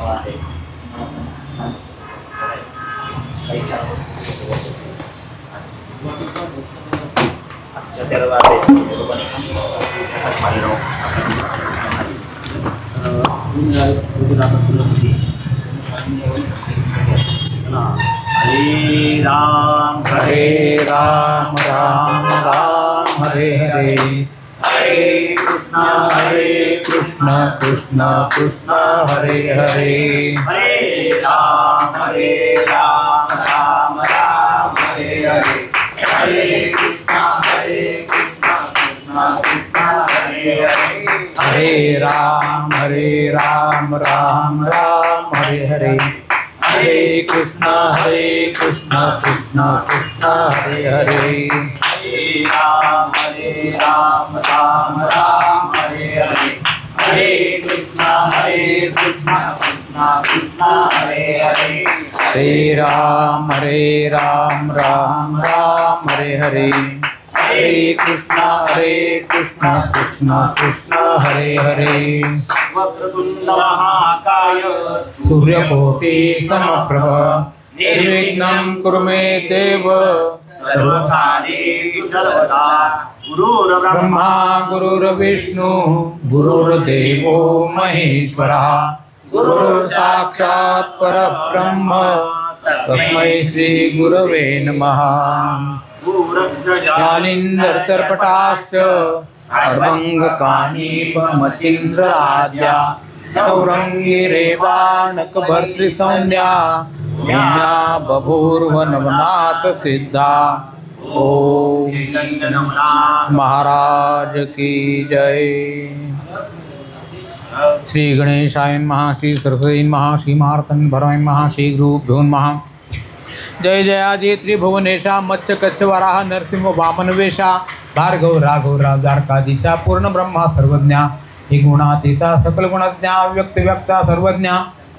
हरे राम राम राम हरे हरे, हरे कृष्ण कृष्ण कृष्ण हरे हरे, हरे राम राम राम हरे हरे, हरे कृष्ण कृष्ण कृष्ण हरे हरे, हरे राम राम राम हरे हरे, हरे कृष्ण कृष्ण कृष्ण हरे हरे, हरे राम राम हरे हरे, हरे कृष्ण कृष्ण कृष्ण हरे हरे, हरे राम राम हरे हरे, हरे कृष्ण कृष्ण कृष्ण हरे हरे, वक्रतुंड महाकाय सूर्यकोटि समप्रभ निर्विघ्नं कुरु मे देव सर्वकार्येषु सर्वदा, गुरुर्ब्रह्मा गुरुर्विष्णु गुरुर्देवो महेश्वरः, गुरुर्साक्षात् परब्रह्म तस्मै श्री गुरवे नमः, जालिंधरतर्पटाश्च अर्वङ्गकानीपमचिन्द्राद्या सौरङ्गी रेवाणकभर्तृसंज्ञा वीणा बभूर्वनवनाथ सिद्धा। ओम महाराज की जय। श्री गणेशाय नमः, श्री सरस्वती नमः, श्री मार्तंड भराय नमः, श्री गुरुभ्यो नमः। जय जयाजी त्रिभुवनेशा मत्स्य कच्छ वराह नरसिंह वामन वेशा भार्गव राघव राजार्कादिशा पूर्ण ब्रह्मा सर्वज्ञा ही गुणातीता सकल गुणज्ञा व्यक्त व्यक्ता सर्वज्ञा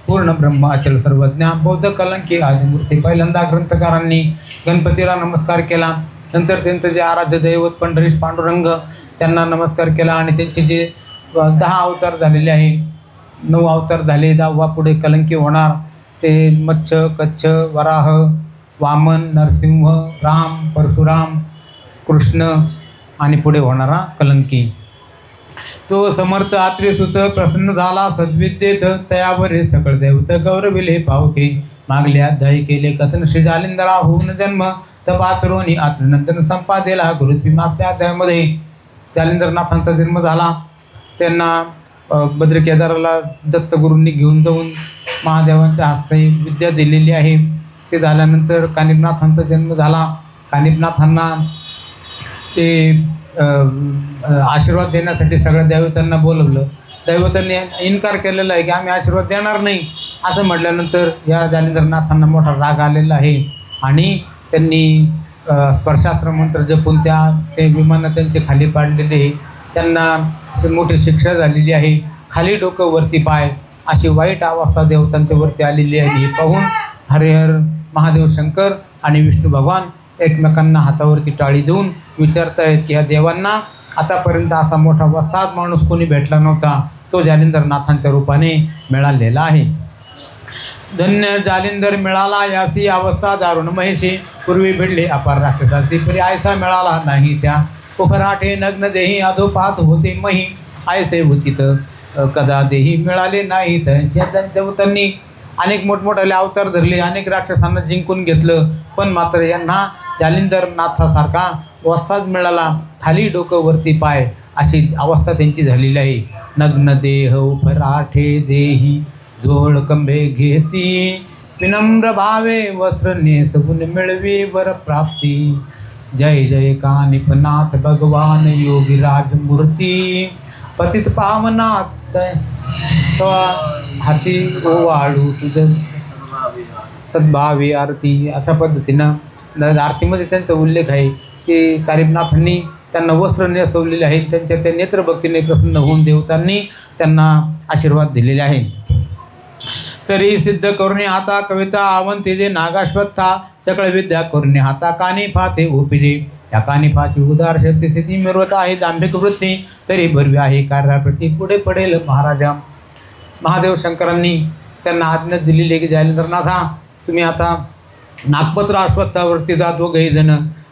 पूर्ण ब्रह्मा अचल सर्वज्ञा बौद्ध कलंकी आदिमूर्ती। पहिल्यांदा ग्रंथकारांनी गणपतीला नमस्कार केला, नंतर त्यांचं जे आराध्य दैवत पंढरीश पांडुरंग त्यांना नमस्कार केला आणि त्यांचे जे 10 अवतार झालेले आहे, 9 अवतार झाले, 10वा पुढे कलंकी होणार ते मत्स्य कच्छ वराह वामन नरसिंह राम परशुराम कृष्ण आणि पुढे होणारा कलंकी। तो समर्थ आत्रेसुत प्रसन्न झाला सद्विद्येत तयावर हे सकळ देवत गौरविले पावके मागले अध्यायी केले कथन श्री जालिंधरा होऊन जन्म तपाचरोनी आत्मनंदन संपादेला गुरुत्वी मागच्या अध्यायामध्ये जालिंधरनाथांचा जन्म झाला। त्यांना बद्र केदाराला दत्तगुरूंनी घेऊन जाऊन महादेवांच्या हस्ते विद्या दिलेली आहे। ते झाल्यानंतर कानिपनाथांचा जन्म झाला। कानिपनाथांना ते आशीर्वाद देण्यासाठी सगळ्या दैवतांना बोलवलं। दैवतांनी इन्कार केलेला आहे की आम्ही आशीर्वाद देणार नाही असं म्हटल्यानंतर या जालिंधरनाथांना मोठा राग आलेला आहे आणि त्यांनी स्पर्शास्त्र मंत्र जपून ते विमानं त्यांचे खाली पाडलेले, त्यांना मोठी शिक्षा झालेली आहे। खाली डोकं वरती पाय अशी वाईट अवस्था देवतांच्या वरती आलेली आहे। हे पाहून हरिहर महादेव शंकर आणि विष्णू भगवान एकमेकांना हातावरती टाळी देऊन विचारतायत की या देवांना आतापर्यंत असा मोठा वस्ताद माणूस कोणी भेटला नव्हता, तो जालिंधरनाथांच्या रूपाने मिळालेला आहे। धन्य जालिंधर मिळाला यासी अवस्था दारुण महेशी, पूर्वी भिडले अपार राक्षसाची परी आयसा मिळाला नाही त्या, उभराठे नग्न देही अधोपात होते मही, आयसे उचित कदा देही मिळाले नाही। देवतांनी अनेक मोठमोठाले अवतार धरले, अनेक राक्षसांना जिंकून घेतलं, पण मात्र यांना जालिंधरनाथासारखा वस्ताद मिळाला, खाली डोकं वरती पाय अशी अवस्था त्यांची झालेली आहे। नग्न देह उभराठे देही जोड कंबे घेती, विनम्र भावे वस्त्र नेसवून मिळवी वर प्राप्ती, जय जय कानिपनाथ भगवान योगीराज मूर्ती, पतित पावनाथ हाती ओवाळू तुझ सद्भावी आरती। अशा पद्धतीनं आरतीमध्ये त्यांचा उल्लेख आहे की कानिपनाथांनी त्यांना वस्त्र नेसवलेले आहेत, त्यांच्या त्या नेत्रभक्तीने प्रसन्न होऊन देवतांनी त्यांना आशीर्वाद दिलेले आहे। तरी सिद्ध करुणे हाता कविता आवंती जे नागाश्वत्था, सकळ विद्या करुणे हाता कानिफा ते ओपिरे, या कानिफाची उदार शक्ती स्थिती मिळवत आहे दांभिक वृत्ती, तरी भरवी आहे कार्याप्रती पुढे पडेल महाराजा। महादेव शंकरांनी त्यांना आज्ञा दिलेली आहे की जालिंदरनाथा तुम्ही आता नागपत्र अश्वत्थावरती जा दोघंही जण,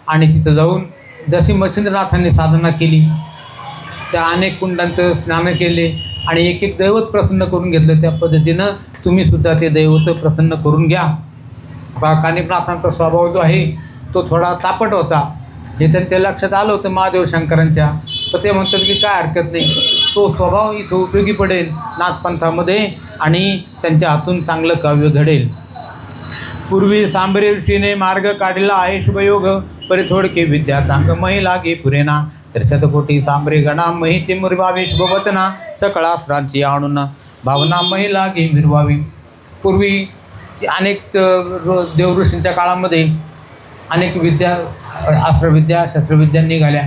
आणि तिथं जाऊन जशी मच्छिंद्रनाथांनी साधना केली त्या अनेक कुंडांचं स्नान केले आणि एक एक दैवत प्रसन्न करून घेतलं, त्या पद्धतीनं तुम्हीसुद्धा ते दैवत प्रसन्न करून घ्या. कानिफनाथांचा स्वभाव जो आहे तो थोडा तापट होता, हे त्यांच्या लक्षात आलं होतं महादेव शंकरांच्या. तर ते म्हणतात की काय हरकत नाही, तो स्वभाव इथं उपयोगी पडेल नाथपंथामध्ये आणि त्यांच्या हातून चांगलं काव्य घडेल. पूर्वी सांबरे ऋषीने मार्ग काढला आहे शुभयोग, परी थोडके विद्या चांग मही लागे पुरेना, तर शतकोटी सांबरे गणा मही ते मिरवावी शुभवतना, सकळा श्रांची आणून भावना मही लागे मिरवावी. पूर्वी अनेक देवऋषींच्या काळामध्ये अनेक विद्या, अस्त्रविद्या, शस्त्रविद्या निघाल्या,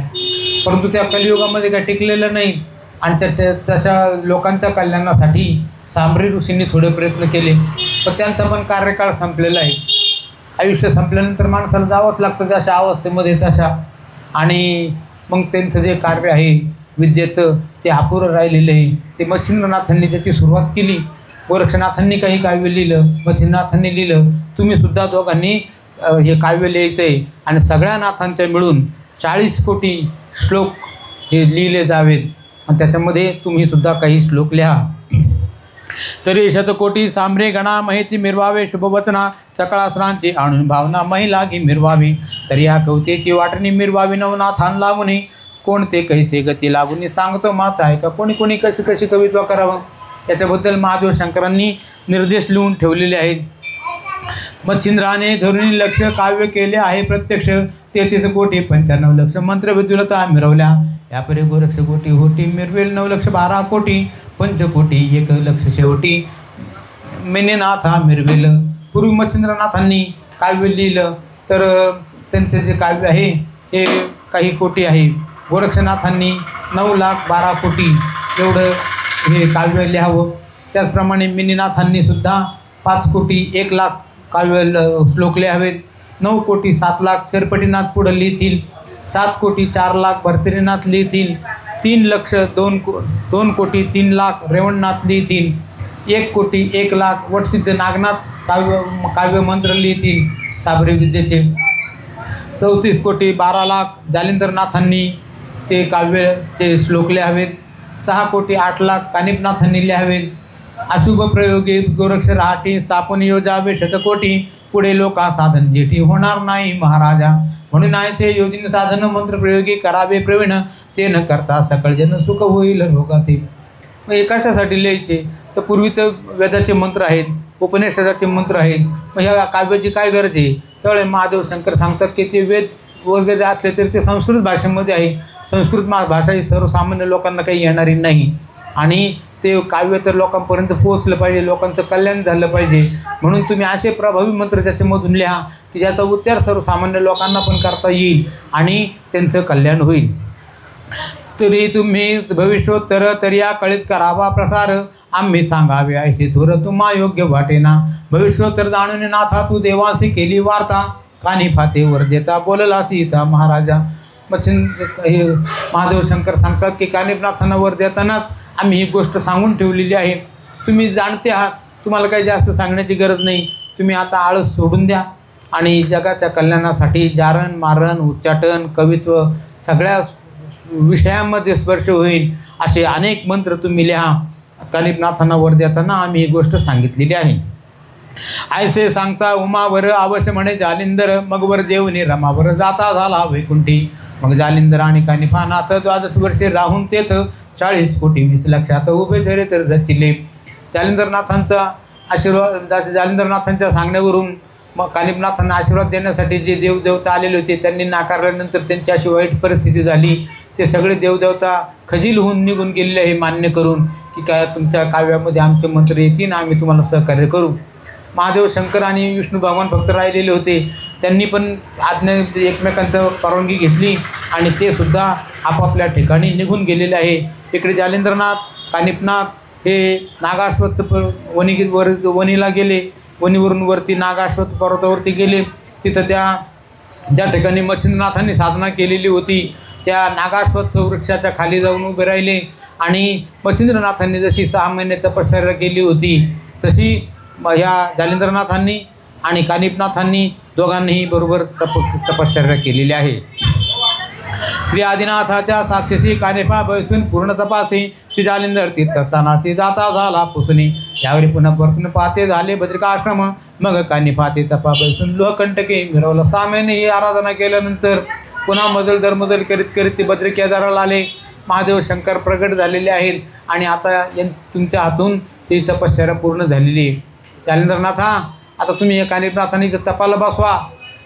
परंतु त्या कलियुगामध्ये काय टिकलेलं नाही. आणि तशा लोकांच्या कल्याणासाठी सांबरी ऋषींनी थोडे प्रयत्न केले, पण त्यांचा पण कार्यकाळ संपलेला आहे. आयुष्य संपल्यानंतर माणसाला जावंच लागतं जशा अवस्थेमध्ये तशा, आणि मग त्यांचं जे कार्य आहे विद्येचं ते अपुरं राहिलेलं आहे. ते मच्छिंद्रनाथांनी त्याची सुरुवात केली, गोरक्षनाथांनी काही काव्य लिहिलं, मच्छिंद्रनाथांनी लिहिलं, तुम्हीसुद्धा दोघांनी हे काव्य लिहायचं आहे आणि सगळ्या नाथांच्या मिळून 40 कोटी श्लोक हे लिहिले जावेत आणि त्याच्यामध्ये तुम्हीसुद्धा काही श्लोक लिहा. तरी शतकोटी सांबरे गणा महिती मिरवावे शुभवचना, सकळासरांची आणून भावना मही लागी मिरवावी, तरी या कवतेची वाटणी मिरवावी नवनाथान लावणे, कोणते कैसे गती लागून सांगतो माता आहे का, कोणी कोणी कशी कशी कवित्व करावं याच्याबद्दल महादेव शंकरांनी निर्देश लिहून ठेवलेले आहेत. मच्छिंद्राने धरुणी लक्ष काव्य केले आहे प्रत्यक्ष, 33 कोटी 95 लक्ष मंत्र विद्युलता मिरवल्या, यापरी गोरक्ष कोटी होटी मिरवेल 9 लक्ष 12 कोटी पंचकोटी 1 लक्ष शेवटी मेनेनाथा मिरवेल. पूर्वी मच्छिंद्रनाथांनी काव्य लिहिलं तर त्यांचे जे काव्य आहे हे काही कोटी आहे, गोरक्षनाथांनी 9,12 कोटी एवढं हे काव्य लिहावं. त्याचप्रमाणे मिनीनाथांनी सुद्धा 5 कोटी 1 लाख काव्य श्लोक लिहावेत. 9 कोटी 7 लाख चरपटीनाथ पुढं लिहितील, 7 कोटी 4 लाख भरतरीनाथ लिहितील, 3 लक्ष 2 कोटी 3 लाख रेवणनाथ लिहितील, 1 कोटी 1 लाख वटसिद्ध नागनाथ काव्य मंत्र लिहितील साबरी विद्येचे, 34 कोटी 12 लाख जालिंदरनाथांनी ते काव्य ते श्लोक लिहावेत, 6 कोटी 8 लाख कानिफनाथांनी लिहावेत. अशुभ प्रयोगी गोरक्ष राहाटी स्थापन योजावे शतकोटी, पुढे लोका साधन जेठी होणार नाही महाराजा, म्हणून आयसे योजने साधन मंत्र प्रयोगी करावे प्रवीण, ते न करता सकळ जन सुख होईल रोगाते. मग कशासाठी लिहायचे तर पूर्वी तर वेदाचे मंत्र आहेत, उपनिषदाचे मंत्र आहेत, मग ह्या काव्याची काय गरज आहे. त्यावेळेस महादेव शंकर सांगतात की ते वेद वगैरे असले तरी ते संस्कृत भाषेमध्ये आहे, संस्कृत भाषा ही सर्वसामान्य लोकांना काही येणारी नाही आणि ते काव्य तर लोकांपर्यंत पोहोचलं पाहिजे, लोकांचं कल्याण झालं पाहिजे, म्हणून तुम्ही असे प्रभावी मंत्र त्याच्यामधून लिहा की ज्याचा उच्चार सर्वसामान्य लोकांना पण करता येईल आणि त्यांचं कल्याण होईल. तरी तुम्ही भविष्योत्तर तरी या कळीत करावा प्रसार, आम्ही सांगावे ऐसे थोर तुम्हा योग्य वाटेना, भविष्योत्तर जाणून नाथा तू देवासी केली वार्ता, कानी फाते वर देता बोलला सीता महाराजा. हे महादेव शंकर सांगतात की कानिफनाथांना वर देतानाच आम्ही ही गोष्ट सांगून ठेवलेली आहे, तुम्ही जाणते आहात, तुम्हाला काही जास्त सांगण्याची गरज नाही, तुम्ही आता आळस सोडून द्या आणि जगाच्या कल्याणासाठी जारण मारण उच्चाटन कवित्व सगळ्या विषयांमध्ये स्पर्श होईल असे अनेक मंत्र तुम्ही लिहा. कानिफनाथांना वर देताना आम्ही ही गोष्ट सांगितलेली आहे. ऐसे सांगता उमावर अवश्य म्हणे जालिंदर, मग वर जेवणे रमावर जाता झाला वैकुंठी, मग जालिंदर आणि कानिफनाथ 12 वर्षे राहून तेथ 40 कोटी 20 लक्षात उभे झाले तर रचिले. जालिंदरनाथांचा आशीर्वाद, जालिंदरनाथांच्या सांगण्यावरून मग कानिफनाथांना आशीर्वाद देण्यासाठी जे देवदेवता आलेले होते त्यांनी नाकारल्यानंतर त्यांची अशी वाईट परिस्थिती झाली, ते सगळे देवदेवता खजील होऊन निघून गेलेले आहे मान्य करून की काय तुमच्या काव्यामध्ये आमचे मंत्र येतील, आम्ही तुम्हाला सहकार्य करू. महादेव शंकर आणि विष्णू भगवान फक्त राहिलेले होते, त्यांनी पण आज्ञा एकमेकांचं परवानगी घेतली आणि ते सुद्धा आपापल्या ठिकाणी निघून गेलेले आहे. इकडे जालिंदरनाथ कानिफनाथ हे नागाश्वत वनीला गेले, वनीवरून वरती नागाश्वत पर्वतावरती गेले, तिथं ज्या ठिकाणी मच्छिंद्रनाथांनी साधना केलेली होती त्या नागाश्वत वृक्षाच्या खाली जाऊन उभे राहिले आणि मच्छिंद्रनाथांनी जशी 6 महिने तपश्चर्या केली होती तशी ह्या जालिंद्रनाथांनी आणि कानिफनाथांनी दोघांनीही बरोबर तपश्चर्या केलेली आहे. श्री आदिनाथाच्या साक्षीशी कानिफा बैसून पूर्ण तपासी श्री जालिंदर तीर्थस्थानाची जाता झाला पुसणी. यावेळी पुन्हा परतून पाहते झाले बद्रिकाश्रम. मग कानिफा ते तपा बैसून लोहकंटके मिरवलं. 6 महिने ही आराधना केल्यानंतर पुन्हा मजल करीत करीत ते बद्री केदाराला आले. महादेव शंकर प्रगट झालेले आहेत आणि आता तुमच्या हातून ती तपश्चर्या पूर्ण झालेली आहे. जालिंद्रनाथा, आता तुम्ही या कानिफनाथांनी तपाला बसवा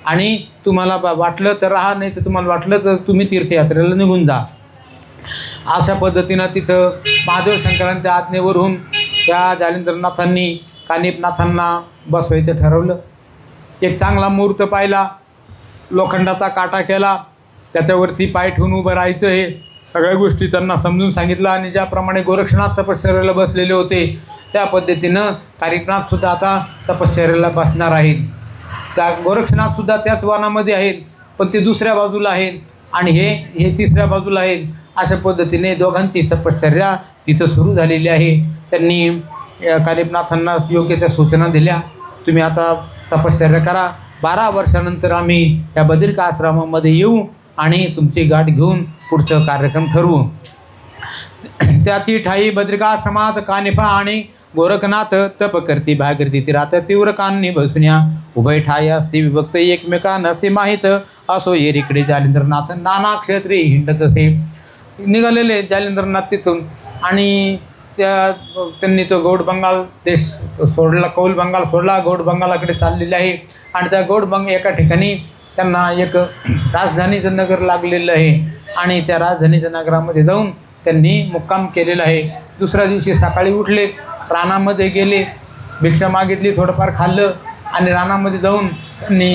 आणि तुम्हाला वाटलं तर राहा, नाही तर तुम्हाला वाटलं तर तुम्ही तीर्थयात्रेला निघून जा. अशा पद्धतीनं तिथं महादेव शंकरांच्या आज्ञेवरून त्या जालिंद्रनाथांनी कानिफनाथांना बसवायचं ठरवलं. एक चांगला मुहूर्त पाहिला, लोखंडाचा काटा केला, त्याच्यावरती पाय ठेवून उभं राहायचं, हे सगळ्या गोष्टी त्यांना समजून सांगितलं. आणि ज्याप्रमाणे गोरक्षनाथ तपश्चर्याला बसलेले होते त्या पद्धतीनं कानिफनाथसुद्धा आता तपश्चर्याला बसणार आहेत. त्या गोरक्षनाथसुद्धा त्याच वनामध्ये आहेत, पण ते दुसऱ्या बाजूला आहेत आणि हे तिसऱ्या बाजूला आहेत. अशा पद्धतीने दोघांची तपश्चर्या तिथं सुरू झालेली आहे. त्यांनी कानिफनाथांना योग्य त्या सूचना दिल्या, तुम्ही आता तपश्चर्या करा. 12 वर्षानंतर आम्ही या बद्रिका आश्रमामध्ये येऊ आणि तुमची गाठ घेऊन पुढचं कार्यक्रम ठरवू. त्याची ठाई बद्रिका आश्रमात कानिफा आणि गोरखनाथ तप करती भागीरथी तीरात तीव्र कान्नी बसुन्या. उभय ठाई असती विभक्त एकमेका नसे माहीत. असो येरीकडे जालिंद्रनाथ नाना क्षेत्री हिंडत असे. निघालेले जालिंद्रनाथ तिथून आणि त्यांनी तो गौड बंगाल देश सोडला, कौल बंगाल सोडला, गौड बंगालाकडे चाललेले आहे. आणि त्या एका ठिकाणी त्यांना एक राजधानीचं नगर लागलेलं आहे आणि त्या राजधानीच्या नगरामध्ये जाऊन त्यांनी मुक्काम केलेला आहे. दुसऱ्या दिवशी सकाळी उठले, रानामध्ये गेले, भिक्षा मागितली, थोडंफार खाल्लं आणि रानामध्ये जाऊन त्यांनी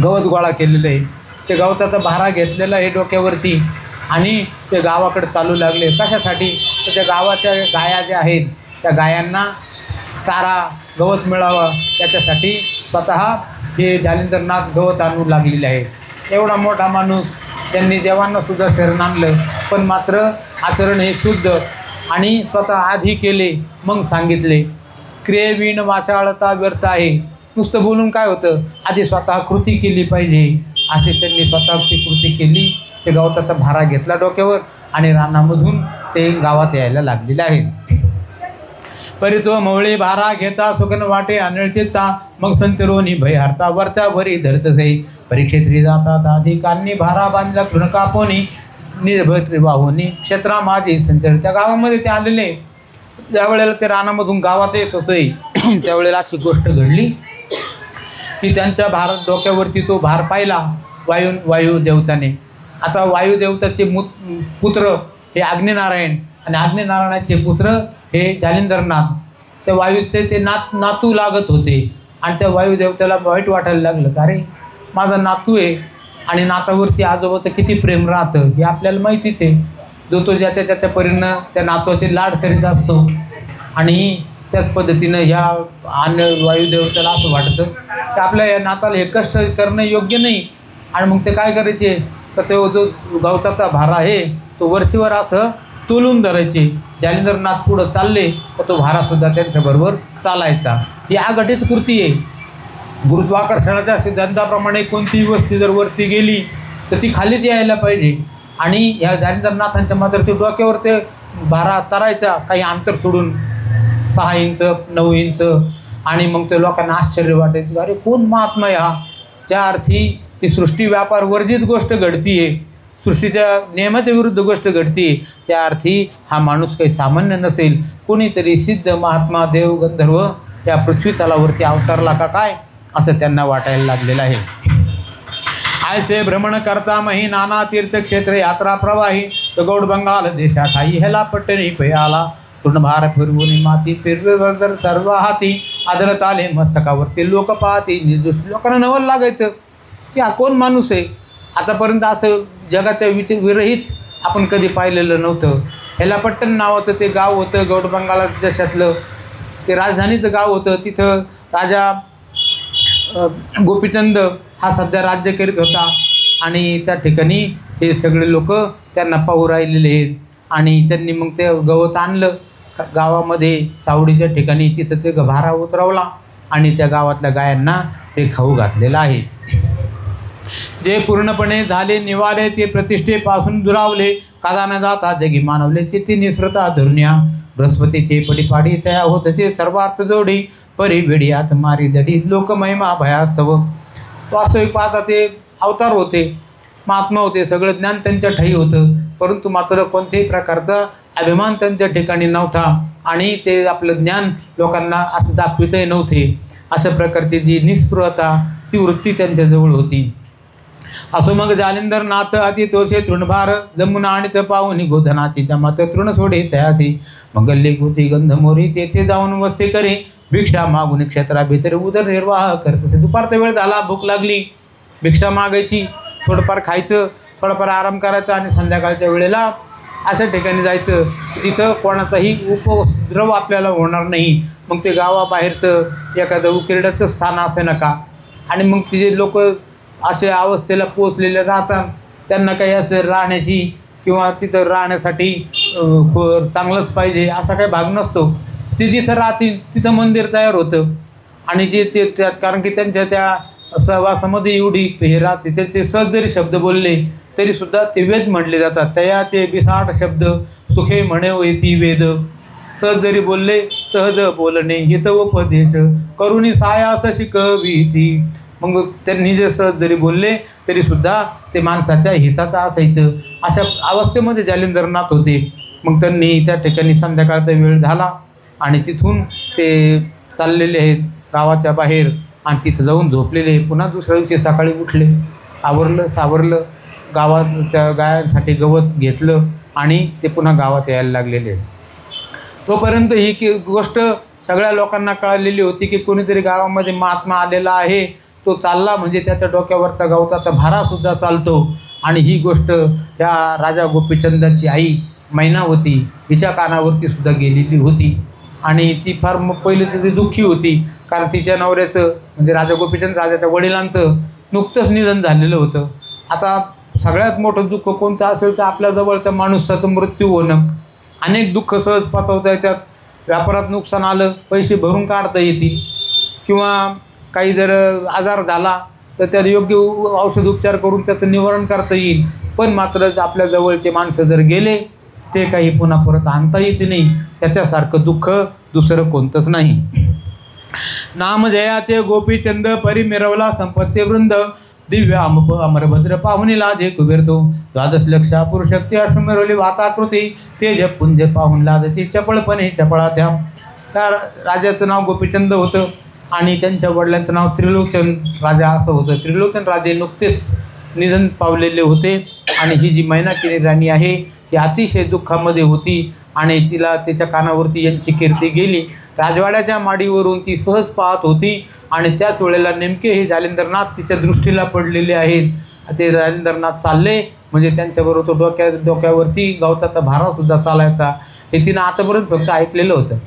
गवत गोळा केलेलं आहे. ते गवताचा भारा घेतलेला आहे डोक्यावरती आणि ते गावाकडे चालू लागले. कशासाठी? तर त्या गावाच्या गाया ज्या आहेत त्या गायांना चारा गवत मिळावं याच्यासाठी स्वतः हे जालिंद्रनाथ गवत आणू लागलेले आहे. एवढा मोठा माणूस, त्यांनी देवांनासुद्धा शरण आणलं, पण मात्र आचरण हे शुद्ध आणि स्वतः आधी केले मग सांगितले. क्रियेविण वाचाळता व्यर्थ आहे. नुसतं बोलून काय होतं, आधी स्वतः कृती केली पाहिजे. असे त्यांनी स्वतःची कृती केली. ते गवताचा भारा घेतला डोक्यावर आणि रानामधून ते गावात यायला लागलेले आहे. परित्व मवळे भारा घेता सुगन वाटे अनळचित्ता. मग संतरोनी भय हरता वरच्या वरी धरतसे. परीक्षेत्री जातात आधी कान्नी भारा बांधला तृण कापोनी. निर्भय वाहुनी क्षेत्रा माझी संचर. त्या गावामध्ये ते आलेले, ज्यावेळेला ते रानामधून गावात येत होते त्यावेळेला अशी गोष्ट घडली की त्यांच्या डोक्यावरती तो भार पाहिला वायुदेवताने. आता वायुदेवताचे पुत्र हे अग्निनारायण आणि अग्निनारायणाचे पुत्र हे जालिंद्रनाथ. त्या वायूचे ते नातू लागत होते आणि त्या वायुदेवताला वाईट वाटायला लागलं, का रे माझा नातू आहे आणि नातावरती आजोबाचं किती प्रेम राहतं हे आपल्याला माहितीच आहे. जो तो ज्याच्या परीनं त्या नातवाचे लाड करीत असतो आणि त्याच पद्धतीनं ह्या वायुदेवताला असं वाटतं की आपल्या या नाताला हे कष्ट करणं योग्य नाही. आणि मग ते काय करायचे, तर तो जो गवताचा भारा आहे तो वरचीवर असं तोलून धरायचे. जालिंद्रनाथ पुढं चालले तर तो भारासुद्धा त्यांच्याबरोबर चालायचा. ही अघटित कृती आहे. गुरुत्वाकर्षणाच्या सिद्धांताप्रमाणे कोणतीही वस्ती जर वरती गेली तर ती खालीच यायला पाहिजे. आणि ह्या जालिंद्रनाथांच्या मात्र ते डोक्यावर ते भारा तरायचा काही अंतर सोडून 6 इंच 9 इंच. आणि मग ते लोकांना आश्चर्य वाटायचं, अरे कोण महात्मा आहे हा. त्या अर्थी ती सृष्टी व्यापार वर्जित गोष्ट घडती आहे, सृष्टीच्या नियमाच्या विरुद्ध गोष्ट घडती आहे. त्या अर्थी हा माणूस काही सामान्य नसेल, कोणीतरी सिद्ध महात्मा देव गंधर्व त्या पृथ्वी तलावरती अवतरला का काय असं त्यांना वाटायला लागलेलं आहे. आयसे भ्रमण करता मही नाना तीर्थक्षेत्र यात्रा प्रवाही. तो गौड बंगाल देशा ठाई ह्याला पट्टणी पयाला. तृणभार फिरवून माती फिरवर सर्व हाती. आदरत आले मस्तकावरती लोक पाहती. निर्दोष लोकांना नवल लागायचं की हा कोण माणूस आहे. आतापर्यंत असं जगाच्या विरहित आपण कधी पाहिलेलं नव्हतं. ह्याला पट्टण नावाचं ते गाव होतं गौड बंगाल देशातलं. ते राजधानीचं गाव होतं. तिथं राजा गोपीचंद हा सध्या राज्य करीत होता आणि त्या ठिकाणी हे सगळे लोक त्यांना पाहू राहिलेले आहेत. आणि त्यांनी मग ते गवत आणलं, गावामध्ये चावडीच्या ठिकाणी तिथं ते भारा उतरवला आणि त्या गावातल्या गायांना ते खाऊ घातलेलं आहे. जे पूर्णपणे झाले निवाले ते प्रतिष्ठेपासून दुरावले, काजाना जाता जगी मानवले चित्ती निसृता धरुण्या, बृहस्पतीचे पडीपाडी तया होतसे सर्वार्थ जोडी, परी वेडियात मारी जडी लोकमहिमा भयास्तव. वास्तविक पाहता ते अवतार होते, महात्मा होते, सगळं ज्ञान त्यांच्या ठाई होतं, परंतु मात्र कोणत्याही प्रकारचा अभिमान त्यांच्या ठिकाणी नव्हता आणि ते आपलं ज्ञान लोकांना असं दाखवितही नव्हते. अशा प्रकारची जी निस्पृहता ती वृत्ती त्यांच्याजवळ होती. असो मग जालिंदर नाथ अति तोषे तृणभार, जमुना आणि पाहुनी गोधनाची जमात तृण सोडे तयासी, मंगल्ली गोती गंध मोरी तेथे जाऊन वस्ती करे, भिक्षा मागून क्षेत्राभितर उदरनिर्वाह करत. दुपारचा वेळ झाला, भूक लागली, भिक्षा मागायची, थोडंफार खायचं, थोडंफार आराम करायचा आणि संध्याकाळच्या वेळेला अशा ठिकाणी जायचं तिथं कोणाचाही उपद्रव आपल्याला होणार नाही. मग ते गावाबाहेरचं एखादं उकिरड्याचं स्थान असे नका. आणि मग तिथे लोक अशा अवस्थेला पोचलेले राहतात, त्यांना काही असं राहण्याची किंवा तिथं राहण्यासाठी चांगलंच पाहिजे असा काही भाग नसतो. ते जिथं राहतील तिथं मंदिर तयार होतं आणि जे ते त्यात कारण की त्यांच्या त्या सहवासामध्ये एवढी हे राहते ते सहज जरी शब्द बोलले तरीसुद्धा ते वेद म्हटले जातात. तया ते बिसाट शब्द सुखे म्हणे येती वेद, सहज जरी बोलले सहज बोलणे हितोपदेश करुणी सायास शिकविती. मग त्यांनी जे सहज जरी बोलले तरीसुद्धा ते माणसाच्या हिताचं असायचं. अशा अवस्थेमध्ये जालिंदरनाथ होते. मग त्यांनी त्या ठिकाणी संध्याकाळचा वेळ झाला आणि तिथून ते चाललेले आहेत गावाच्या बाहेर आणि तिथं जाऊन झोपलेले. पुन्हा दुसऱ्या दिवशी सकाळी उठले, आवरलं सावरलं, गावात त्या गायांसाठी गवत घेतलं आणि ते पुन्हा गावात यायला लागलेले. तोपर्यंत ही गोष्ट सगळ्या लोकांना कळलेली होती की कोणीतरी गावामध्ये महात्मा आलेला आहे, तो चालला म्हणजे त्याच्या डोक्यावरचा गवताचा भारासुद्धा चालतो. आणि ही गोष्ट त्या राजा गोपीचंदाची आई मैनावती हिच्या कानावरती सुद्धा गेलेली होती आणि ती फार पहिले तर ती दुःखी होती, कारण तिच्या नवऱ्याचं म्हणजे राजा गोपीचंद राजाच्या वडिलांचं नुकतंच निधन झालेलं होतं. आता सगळ्यात मोठं दुःख कोणतं असेल तर आपल्या जवळच्या माणसाचा मृत्यू होणं. अनेक दुःख सहज पचवता येतात. व्यापारात नुकसान आलं, पैसे भरून काढता येतील किंवा काही जर आजार झाला तर त्याला योग्य औषध उपचार करून त्याचं निवारण करता येईल. पण मात्र आपल्या जवळचे माणसं जर गेले ते काही पुन्हा परत आणता येत नाही. त्याच्यासारखं दुःख दुसरं कोणतंच नाही. नाम जयाचे गोपीचंद परी मिरवला संपत्ती वृंद, दिव्य अमरभद्र पाहुणी लाजे कुबेरतो, द्वादश लक्षा पुरुषक्ती अश्वमिरवली वाताकृती, तेज पुंज पाहून लाजची चपळपणे चपळा. त्या राजाचं नाव गोपीचंद होतं आणि त्यांच्या वडिलांचं नाव त्रिलोचन राजा असं होतं. त्रिलोचन राजे नुकतेच निधन पावलेले होते आणि ही जी मैनाकिनी राणी आहे ती अतिशय दुःखामध्ये होती आणि तिला त्याच्या कानावरती यांची कीर्ती गेली. राजवाड्याच्या माडीवरून ती सहज पाहत होती आणि त्याच वेळेला नेमके हे जालिंदरनाथ तिच्या दृष्टीला पडलेले आहेत. ते जालिंदरनाथ चालले म्हणजे त्यांच्याबरोबर तो डोक्यावरती गवताचा भारासुद्धा चालायचा. हे तिनं आतापर्यंत फक्त ऐकलेलं होतं.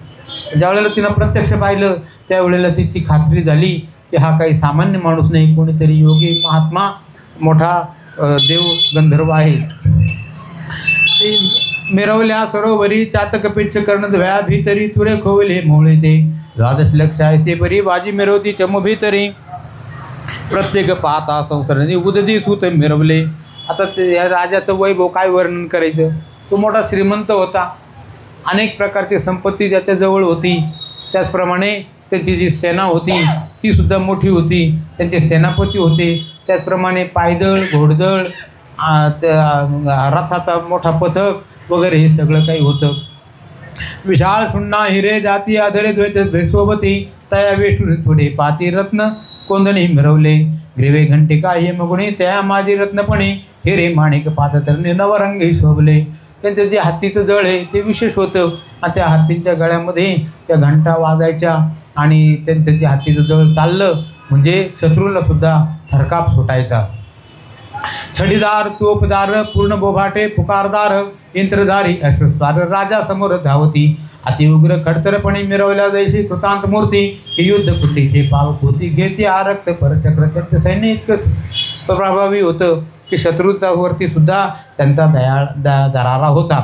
ज्यावेळेला तिनं प्रत्यक्ष पाहिलं त्यावेळेला तिची खात्री झाली की हा काही सामान्य माणूस नाही, कोणीतरी योगी महात्मा मोठा देव गंधर्व आहे. मिरवल्या सरोवरी चातक पिच्छ कर्ण द्वया भीतरी तुरे खोवले मोळे ते, द्वादश लक्ष ऐसे परी बाजी मिरवती चम भीतरी, प्रत्येक पाहता संसाराने उददी सूत मिरवले. आता ते या राजाचं वैभव काय वर्णन करायचं. तो मोठा श्रीमंत होता, अनेक प्रकारची संपत्ती त्याच्याजवळ होती. त्याचप्रमाणे त्याची जी सेना होती तीसुद्धा मोठी होती, त्यांचे सेनापती होते. त्याचप्रमाणे पायदळ घोडदळ रथाचा मोठा पथक वगैरे हे सगळं काही होतं. विशाळ सुन्ना हिरे जाती आधरे द्वैत भेसोबती, तया वेष्टून थोडे पाती रत्न कोंदणी मिरवले, ग्रीवे घंटिका हे मगुणी त्या माझी रत्नपणे, हिरे माणिक पादतरणे नवरंगी शोभले. त्यांचं जे हत्तीचं जळ आहे ते विशेष होतं आणि त्या हत्तींच्या गळ्यामध्ये त्या घंटा वाजायच्या आणि त्यांचं जे हत्तीचं जळ चाललं म्हणजे शत्रूलासुद्धा थरकाप सुटायचा. छडीदार तोपदार पूर्ण बोभाटे पुकारदार यंत्रधारी अश्वस्तार राजा समोर धावती, अतिउग्र खडतरपणे मिरवल्या जैशी कृतांत मूर्ती, ही युद्ध कृतीचे पावकृती घेते आरक्त परचक्र. त्यांचं सैन्य इतकं प्रभावी होतं की शत्रूच्यावरती सुद्धा त्यांचा दरारा होता.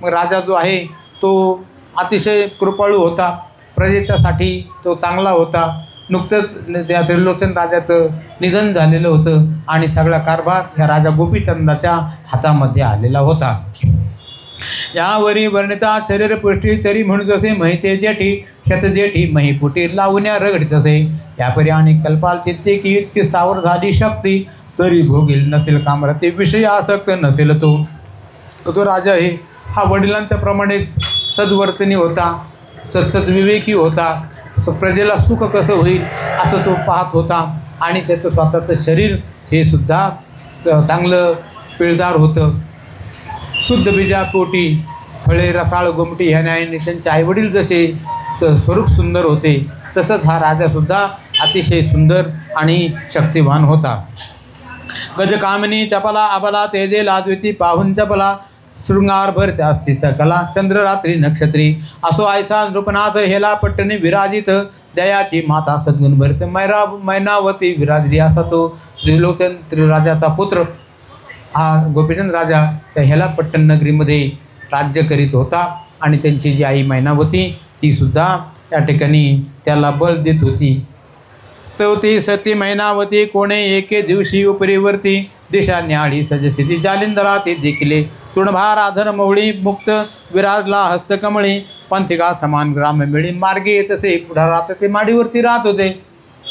मग राजा जो आहे तो अतिशय कृपाळू होता, प्रजेच्यासाठी तो चांगला होता. नुकतंच त्या त्रिलोचन राजाचं निधन झालेलं होतं आणि सगळा कारभार ह्या राजा गोपीचंदाच्या हातामध्ये आलेला होता. यावरी वर्णिता शरीरपुष्टी तरी म्हणून जसे महिते जेठी शतजेठी महिपुटी लावण्या रगडीत असे. यापरी आणि कल्पाल चित्ते की इतकी सावर झाली शक्ती तरी भोगील नसेल कामराते विषय आसक्त नसेल तो. तो राजा हे हा वडिलांच्या प्रमाणेच सद्वर्तनी होता, सद्विवेकी होता. प्रजेला सुख कसं होईल असं तो पाहत होता आणि त्याचं स्वतःचं शरीर हे सुद्धा चांगलं पिळदार होतं. शुद्ध बीजा पोटी फळे रसाळ गोमटी ह्या न्यायाने त्यांचे आईवडील जसे स्वरूप सुंदर होते तसंच हा राजासुद्धा अतिशय सुंदर आणि शक्तिवान होता. गजकामिनी चपला अबला तेजे लाजविती पाहून चपला शृंगार भरते असती सकला चंद्ररात्री नक्षत्री असो आयसा नृपनाथ हेला पट्टणी विराजित दयाची माता सद्गुण भरते मैनावती विराजली. असा तो त्रिलोचन त्रिराजाचा पुत्र हा गोपीचंद राजा त्या हेलापट्टण नगरीमध्ये राज्य करीत होता आणि त्यांची जी आई मैनावती ती सुद्धा त्या ठिकाणी त्याला बळ देत होती. ती सती मैनावती कोणे एके दिवशी उपरीवरती दिशा न्याळी सजस्थिती जालिंदरा ते देखिले तृणभार आधर मवळी मुक्त विराजला हस्तकमळी पंथिका समान ग्राम मिळी मार्गे येत असे पुढारात ते माडीवरती राहत होते.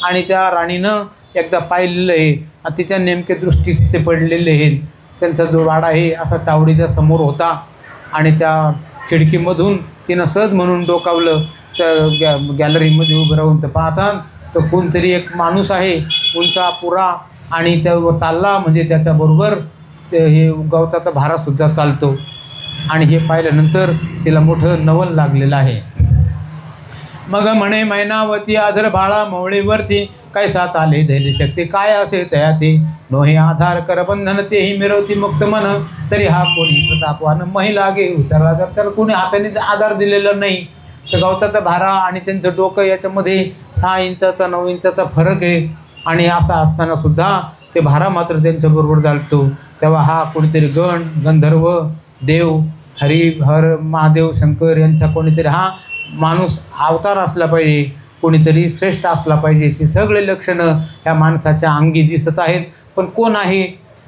आणि त्या राणीनं एकदा पाहिलेलं आहे, तिच्या नेमके दृष्टीस ते पडलेले आहेत. त्यांचा जो वाडा आहे असा चावडीच्या समोर होता आणि त्या खिडकीमधून तिनं सहज म्हणून डोकावलं. त्या गॅलरीमध्ये उभं राहून तर पाहतात तर कोणतरी एक माणूस आहे उंचा पुरा आणि त्यावर चालला म्हणजे त्याच्याबरोबर हे गवताचा भारासुद्धा चालतो. आणि हे पाहिल्यानंतर तिला मोठं नवल लागलेलं आहे. मग म्हणे मैनावती आधर बाळा मवळीवरती कैसा चाले धैर्यशक्ती काय असे तया ते नोहे आधार करबंधन तेही मिरवती मुक्त मन तरी हा कोणी प्रतापवान महिला गे उचलला. जर त्याला कोणी हाताने आधार दिलेला नाही तर गवताचा भारा आणि त्यांचं डोकं याच्यामध्ये 6 इंचाचा 9 इंचाचा फरक आहे. आणि असा असताना सुद्धा ते भारा मात्र त्यांच्याबरोबर चालतो. तेव्हा हा कोणीतरी गण गंधर्व देव हर महादेव शंकर यांचा कोणीतरी हा माणूस अवतार असला पाहिजे, कोणीतरी श्रेष्ठ असला पाहिजे. ते सगळे लक्षणं ह्या माणसाच्या अंगी दिसत आहेत. पण कोण आहे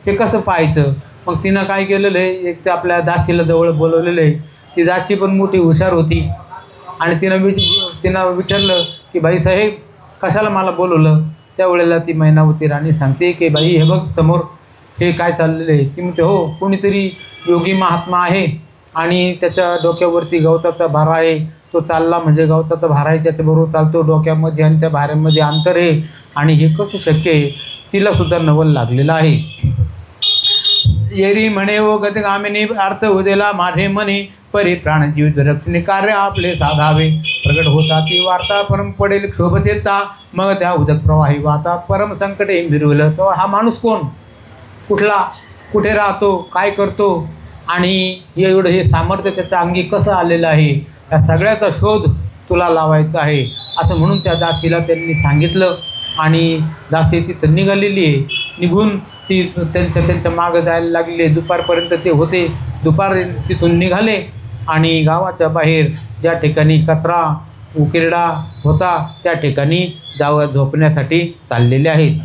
ते कसं पाहायचं? मग तिनं काय केलेलं आहे, एक तर आपल्या दासीला जवळ बोलवलेलं आहे. ती दासी पण मोठी हुशार होती आणि तिनं विचारलं की बाईसाहेब कशाला मला बोलवलं. त्यावेळेला ती मैनावती राणी सांगते की बाई हे बघ समोर हे काय चाललेलं आहे. ती म्हणते हो कोणीतरी योगी महात्मा आहे आणि त्याच्या डोक्यावरती गवताचा भारा आहे. तो चालला म्हणजे गवताचा भारा आहे त्याच्याबरोबर चालतो डोक्यामध्ये आणि त्या भाऱ्यामध्ये अंतर आहे आणि हे कसं शक्य आहे. तिलासुद्धा नवल लागलेलं आहे. येरी म्हणे ओ गतगामिनी अर्थ उदेला माझे मनी परी प्राणजीव रक्षणे कार्य आपले साधावे प्रगट होता ती वार्ता परम पडेल क्षोभचेता मग त्या उदक प्रवाही वाता परम संकटे मिरवलं. तो हा माणूस कोण, कुठला, कुठे राहतो, काय करतो आणि एवढं हे सामर्थ्य त्याच्या अंगी कसं आलेलं आहे या सगळ्याचा शोध तुला लावायचा आहे असं म्हणून त्या दासीला त्यांनी सांगितलं. आणि दासी तिथं निघालेली आहे. निघून ती त्यांच्या मागं जायला लागलेली आहे. दुपारपर्यंत ते होते. दुपार तिथून निघाले आणि गावाच्या बाहेर ज्या ठिकाणी कचरा उकिरडा होता त्या ठिकाणी झोपण्यासाठी चाललेले आहेत.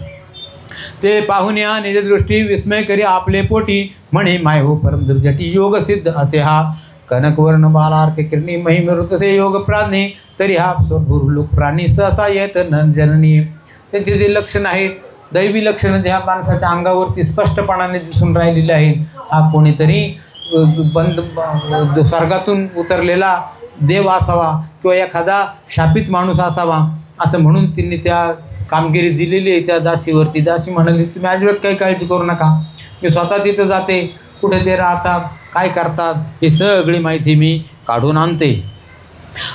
ते पाहून या निजदृष्टी विस्मय करी आपले पोटी म्हणे माय हो परम दुर्जटी योग सिद्ध असे हा कनकवर्ण बालार्क किरणी महिमृतसे योग प्राणी तरी हा स्वभूर लोक प्राणी सहसा येत जननी. त्यांचे जे लक्षण आहेत दैवी लक्षणं ज्या माणसाच्या अंगावरती स्पष्टपणाने दिसून राहिलेले आहेत. हा कोणीतरी स्वर्गातून उतरलेला देव असावा किंवा एखादा शापित माणूस असावा असं म्हणून त्यांनी त्या कामगिरी दिलेली आहे त्या दासीवरती. दासी म्हणाली तुम्ही अजिबात काही काळजी करू नका, मी स्वतः तिथं जाते, कुठे ते राहतात, काय करतात ही सगळी माहिती मी काढून आणते.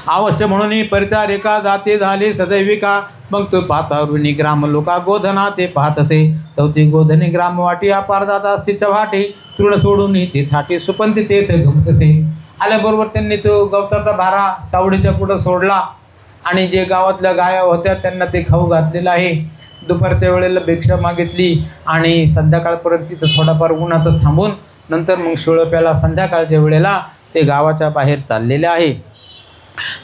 अवश्य म्हणून परिचारिका जाते झाली सदैविका मग तो पाहता ऋणी ग्राम लोका गोधना ते पाहत असे तवती गोधने ग्राम वाटी अपार जात असते चव्हाटे तृण सोडून ते थाटे सुपंती तेच गमत असे. आल्याबरोबर त्यांनी तो गवताचा भारा चावडीच्या पुढं सोडला आणि जे गावातल्या गाया होत्या त्यांना ते खाऊ घातलेलं आहे. दुपारच्या वेळेला भिक्षा मागितली आणि संध्याकाळपर्यंत तिथं थोडाफार उन्हाचं थांबून नंतर मग शिळप्याला संध्याकाळच्या वेळेला ते गावाच्या बाहेर चाललेले आहे.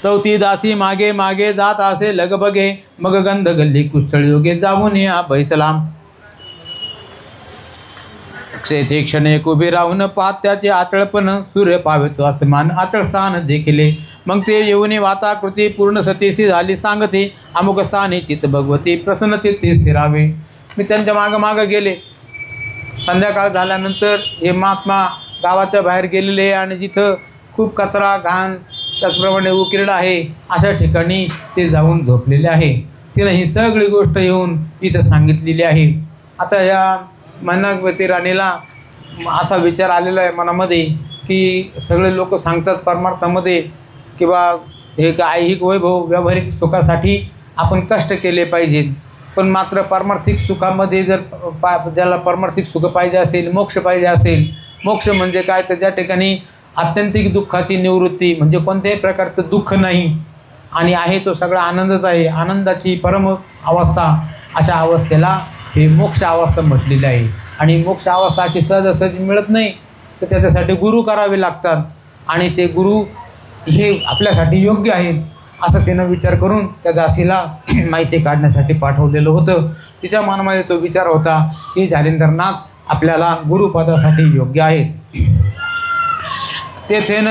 तवती दासी मागे मागे जात असे लगबगे, मग गंध गल्ली कुष्ठळ योगे जाऊन या बैसलाम. क्षे क्षण एक उभे राहून पाहत त्याचे आचळपण, सूर्य पावेतो अस्तमान आचळस्थान देखिले. मग ते येऊन वाताकृती पूर्ण सतीसी झाली सांगते, अमुक स्थानी चित भगवती प्रसन्नते ते स्थिरावे. मी त्यांच्या मागं गेले. संध्याकाळ झाल्यानंतर हे महात्मा गावाच्या बाहेर गेलेले आणि जिथं खूप कचरा घाण त्याचप्रमाणे उकिरडा आहे अशा ठिकाणी ते जाऊन झोपलेले आहे. तिनं ही सगळी गोष्ट येऊन इथं सांगितलेली आहे. आता या मनावती राणीला असा विचार आलेला आहे मनामध्ये की सगळे लोक सांगतात परमार्थामध्ये की बा हे ऐहिक वैभव व्यावहारिक सुखासाठी आपण कष्ट केले पाहिजेत, पण मात्र पारमार्थिक सुखामध्ये जर ज्याला पारमार्थिक सुख पाहिजे असेल, मोक्ष पाहिजे असेल, मोक्ष म्हणजे काय तर ज्या ठिकाणी आत्यंतिक दुःखाची निवृत्ती म्हणजे कोणत्याही प्रकारचं दुःख नाही आणि आहे तो सगळा आनंदच आहे, आनंदाची परम अवस्था, अशा अवस्थेला हे मोक्ष अवस्था म्हटलेली आहे. आणि मोक्ष अवस्था अशी सहजासहजी मिळत नाही, तर त्याच्यासाठी गुरु करावे लागतात आणि ते गुरु हे आपल्यासाठी योग्य आहेत असं तिनं विचार करून त्या दासीला माहिती काढण्यासाठी पाठवलेलं होतं. तिच्या मनामध्ये तो विचार होता की जालिंदरनाथ आपल्याला गुरुपदासाठी योग्य आहेत. तेथेन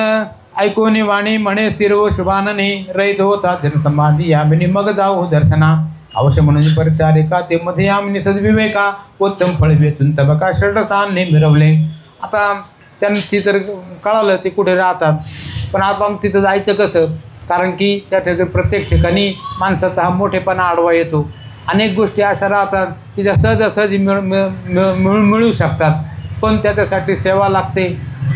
ऐकोनी वाणी म्हणे स्थिरव शुभानने, रहित होता जनसमाधी यामिनी मग जाऊ दर्शना. अवश्य म्हणून परिचारिका ते मध्ये यामिनी सद्विवेका, उत्तम फळ वेतून तबका षडसाने मिरवले. आता त्यांची तर कळालं ते कुठे राहतात, पण आता तिथं जायचं कसं, कारण की त्या ठिकाणी प्रत्येक ठिकाणी माणसाचा हा मोठेपणा आडवा येतो. अनेक गोष्टी अशा राहतात की ज्या सहजासहजी मिळू शकतात, पण त्याच्यासाठी सेवा लागते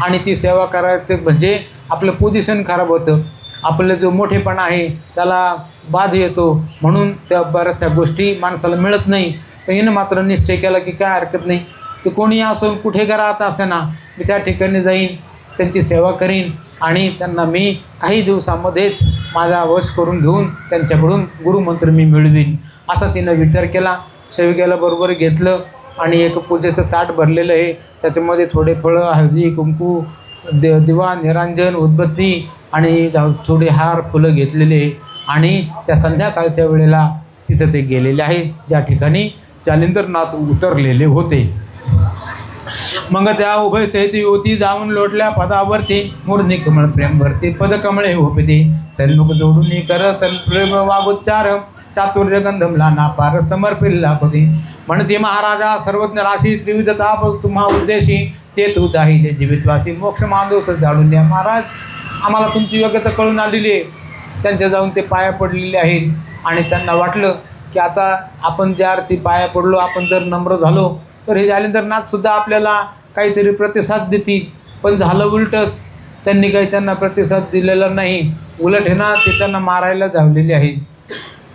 आणि ती सेवा करायचं म्हणजे आपलं पोझिशन खराब होतं, आपलं जो मोठेपणा आहे त्याला बाध येतो, म्हणून त्या बऱ्याचशा गोष्टी माणसाला मिळत नाही. तर हिनं मात्र निश्चय केला की काय हरकत नाही, की कोणी असो कुठे राहत असे ना, मी त्या ठिकाणी जाईन, त्यांची सेवा करीन आणि त्यांना मी काही दिवसामध्येच माझा वश करून घेऊन त्यांच्याकडून गुरुमंत्र मी मिळवीन असा तिनं विचार केला. सेविकेला बरोबर घेतलं आणि एक पूजेचं ताट भरलेलं आहे, त्याच्यामध्ये थोडे फळं, हळदी, कुंकू, दिवा, निरांजन, उदबत्ती आणि थोडे हार फुलं घेतलेले आणि त्या संध्याकाळच्या वेळेला तिथं ते गेलेले आहे ज्या ठिकाणी जालिंदरनाथ उतरलेले होते. मग त्या उभय सहित युवती जाऊन लोटल्या पदावरती, मूर्धी कमळ प्रेम भरते पद कमळे होपते, सन्मुख जोडून कर प्रेम वागोच्चार, चातुर्य गंधमला नापार समर्पिल्ला होते. म्हणते महाराजा सर्वज्ञ राशी त्रिविध ताप तुम्हा उद्देशी, ते तू दाहिले जीवितवासी मोक्ष मांडवस जाळून द्या. महाराज आम्हाला तुमची योग्यता कळून आलेली आहे. त्यांच्या जाऊन ते पाया पडलेले आहेत आणि त्यांना वाटलं की आता आपण ज्या अर्थी पाया पडलो, आपण जर नम्र झालो तर हे जालिंदरनाथसुद्धा आपल्याला काहीतरी प्रतिसाद देतील, पण झालं उलटंच. त्यांनी काही त्यांना प्रतिसाद दिलेला नाही, उलट हे ना ते त्यांना मारायला धावलेले आहेत.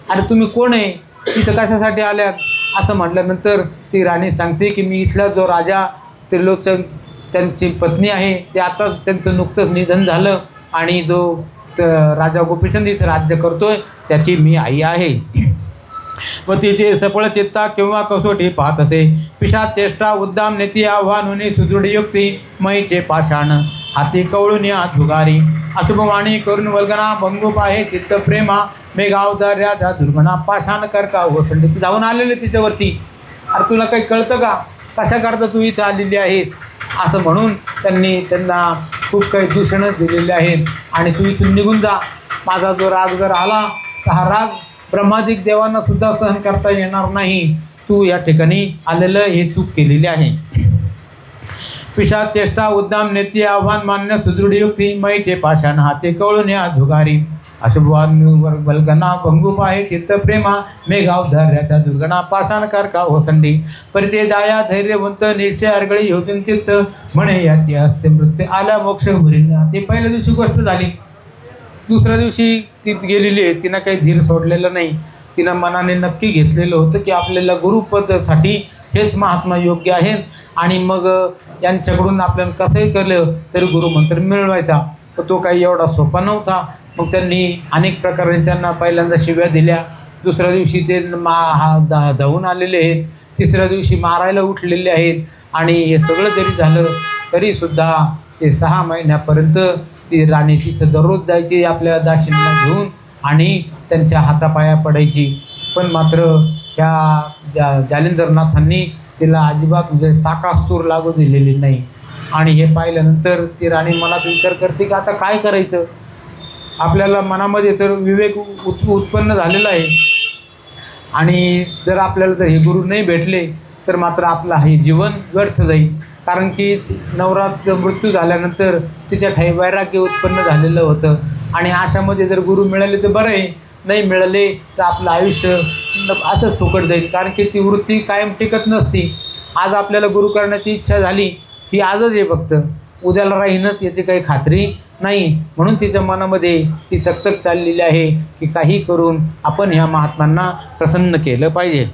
अरे तुम्ही कोण आहे, तिथं कशासाठी आल्यात असं म्हटल्यानंतर ती राणी सांगते की मी इथला जो राजा त्रिलोचन त्यांची पत्नी आहे ते आता त्यांचं नुकतंच निधन झालं आणि जो राजा गोपीचंद इथं राज्य करतोय त्याची मी आई आहे. व तिचे सफळ चित्ता किंवा कसोटी पाहत असे, पिशाच चेष्टा उद्दाम नेती आव्हानुनी सुदृढ युक्ती, मईचे पाषाण हाती कवळून या जुगारी, अशुभवाणी करून वल्गना बंगूप आहे चित्त प्रेमा, मेघावदार्याच्या दुर्गणा पाषाण कर का ओसंडी. जाऊन आलेले तिच्यावरती, अरे तुला काही कळतं का, कशा करता तू इथं आलेली आहेस असं म्हणून त्यांना खूप काही दूषणं दिलेले आहेत आणि तू इथून निघून जा. माझा जो राग जर आला तर हा राग ब्रह्मादिक देवांना सुद्धा सहन करता येणार नाही. तू या ठिकाणी आलेलं हे चूक केलेली आहे. पिशाच चेष्टा उद्दाम नेती आव्हान मान्य सुदृढ युक्ती, मैचे पाषाण हाते कवळून या झुगारी, अशुभवान भंगूप आहे चित्त प्रेमा, मेघावधार्याच्या दुर्गणा पाषाणकार का ओसंडी, परिते जाया धैर्यवंत निश्चय अर्गळी होतून चित्त, म्हणे याती असते मृत्यू आल्या मोक्ष भरीना. ते पहिल्या दिवशी गोष्ट झाली. दुसऱ्या दिवशी ती गेलेली आहे, तिनं काही धीर सोडलेलं नाही. तिनं मनाने नक्की घेतलेलं होतं की आपल्याला गुरुपदासाठी हेच महात्मा योग्य आहेत आणि मग यांच्याकडून आपल्याला कसंही केलं तरी गुरुमंत्र मिळवायचा. तर तो काही एवढा सोपा नव्हता. मग त्यांनी अनेक प्रकारे त्यांना पहिल्यांदा शिव्या दिल्या. दुसऱ्या दिवशी ते धावून आलेले आहेत. तिसऱ्या दिवशी मारायला उठलेले आहेत आणि हे सगळं जरी झालं तरीसुद्धा ते 6 महिन्यापर्यंत ती राणी तिथं दररोज जायची आपल्या दासींना घेऊन आणि त्यांच्या हातापाया पडायची. पण मात्र ह्या जालिंदरनाथांनी तिला अजिबात म्हणजे टाकास्तूर लागू दिलेली नाही. आणि हे पाहिल्यानंतर ती राणी मनात विचार करते की आता काय करायचं. आपल्याला मनामध्ये तर विवेक उत्पन्न झालेला आहे आणि जर आपल्याला जर हे गुरु नाही भेटले तर मात्र आपलं हे जीवन व्यर्थ जाईल. कारण की नवरात्र मृत्यू झाल्यानंतर तिच्या ठाई वैराग्य उत्पन्न झालेलं होतं आणि अशामध्ये जर गुरु मिळाले तर बरं आहे, नाही मिळाले तर आपलं आयुष्य असंच फुकट जाईल. कारण की ती वृत्ती कायम टिकत नसती. आज आपल्याला गुरु करण्याची इच्छा झाली ही आजच आहे, फक्त उद्याला राहीनच याची काही खात्री नाही. म्हणून तिच्या मनामध्ये ती तकतक चाललेली आहे की काही करून आपण ह्या महात्मांना प्रसन्न केलं पाहिजे.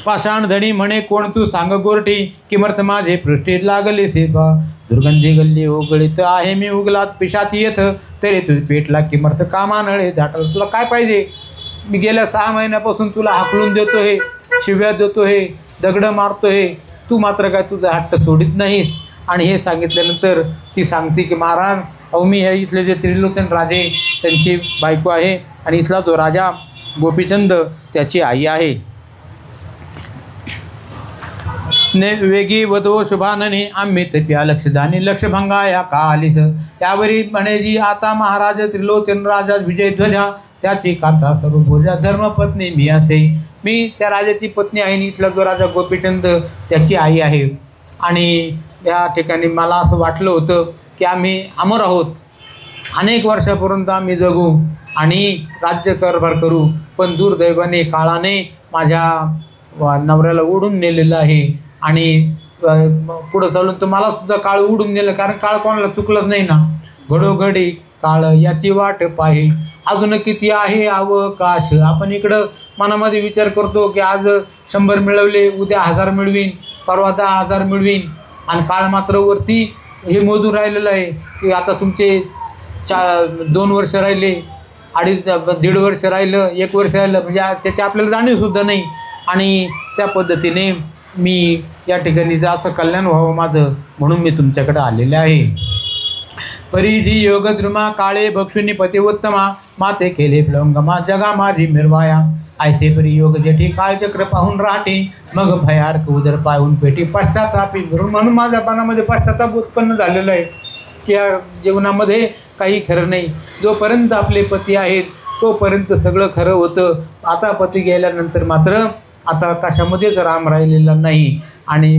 पाषाण धणी म्हणे कोण तू सांग गोरटी, किमर्थ माझे पृष्ठी लागले सेवा. दुर्गंधी गल्ली उगळीत आहे मी उगलात पिशात येथ, तरी तुझ पेटला किमर्थ कामा नळे दाटल. तुला काय पाहिजे? मी गेल्या 6 महिन्यापासून तुला हाकलून देतो हे, शिव्या देतो हे, दगडं मारतो हे, तू मात्र काय तुझा हट्ट सोडित नाहीस. आणि हे सांगितल्यानंतर ती सांगते की महाराज अहो मी हे इथले जे त्रिलोचन राजे त्यांची बायको आहे आणि इथला जो राजा गोपीचंद त्याची आई आहे. ने वेगी वधो शुभानने आम्ही तप्या लक्षदानी लक्षभंगाया का आलीस. त्यावरी म्हणे जी आता महाराज त्रिलोचन राजा विजयध्वजा त्याची कांता सर्वभोजा धर्मपत्नी मी असे. मी त्या राजाची पत्नी आहे आणि इथला जो राजा गोपीचंद त्याची आई आहे. आणि या ठिकाणी मला असं वाटलं होतं की आम्ही अमर आहोत, अनेक वर्षापर्यंत आम्ही जगू आणि राज्यकारभार करू. पण दुर्दैवाने काळाने माझ्या नवऱ्याला ओढून नेलेलं आहे आणि पुढं चालून तर मलासुद्धा काळ ओढून नेलं. कारण काळ कोणाला चुकलंच नाही ना. घडोघडी काळ याची वाट पाहे अजून किती आहे अवकाश. आपण इकडं मनामध्ये विचार करतो की आज 100 मिळवले, उद्या 1000 मिळवीन, परवा 10,000 मिळवीन. आणि काळ मात्र वरती हे मोजून राहिलेलं आहे की आता तुमचे 2 वर्ष राहिले, 1.5 वर्ष राहिलं, 1 वर्ष राहिलं, म्हणजे त्याची आपल्याला जाणीवसुद्धा नाही. आणि त्या पद्धतीने मी या ठिकाणी असं कल्याण व्हावं माझं म्हणून मी तुमच्याकडे आलेले आहे. परिजी योगद्रुमा काळे भक्षुनी पतिवत्तमा माते केले प्लवंगमा जगा माझी मिरवाया. ऐसे परी योग जेठी काळचक्र पाहून राहते मग भयार्क उदर पाहून पेटी पश्चातापी. म्हणून माझ्या मनामध्ये पश्चाताप उत्पन्न झालेलं आहे की या जीवनामध्ये काही खरं नाही. जोपर्यंत आपले पती आहेत तोपर्यंत सगळं खरं होतं. आता पती गेल्यानंतर मात्र आता कशामध्येच राम राहिलेला नाही आणि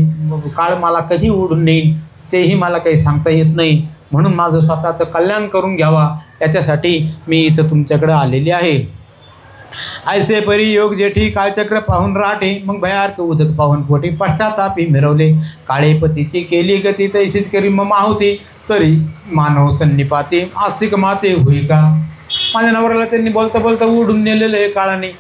काळ मला कधी ओढून नेईल तेही मला काही सांगता येत नाही. म्हणून माझं स्वतःचं कल्याण करून घ्यावा याच्यासाठी मी इथं तुमच्याकडे आलेली आहे. ऐसे परी योग जेठी काळचक्र पाहून राहते मग भयार्क उदक पाहून पोटी पश्चातापी मिरवले. काळे पतीची केली गती तैसीच करी मग होती तरी मानव सन्निपाती आस्तिक माते होई का. माझ्या नवऱ्याला त्यांनी बोलता बोलता ओढून नेलेलं आहे काळाने.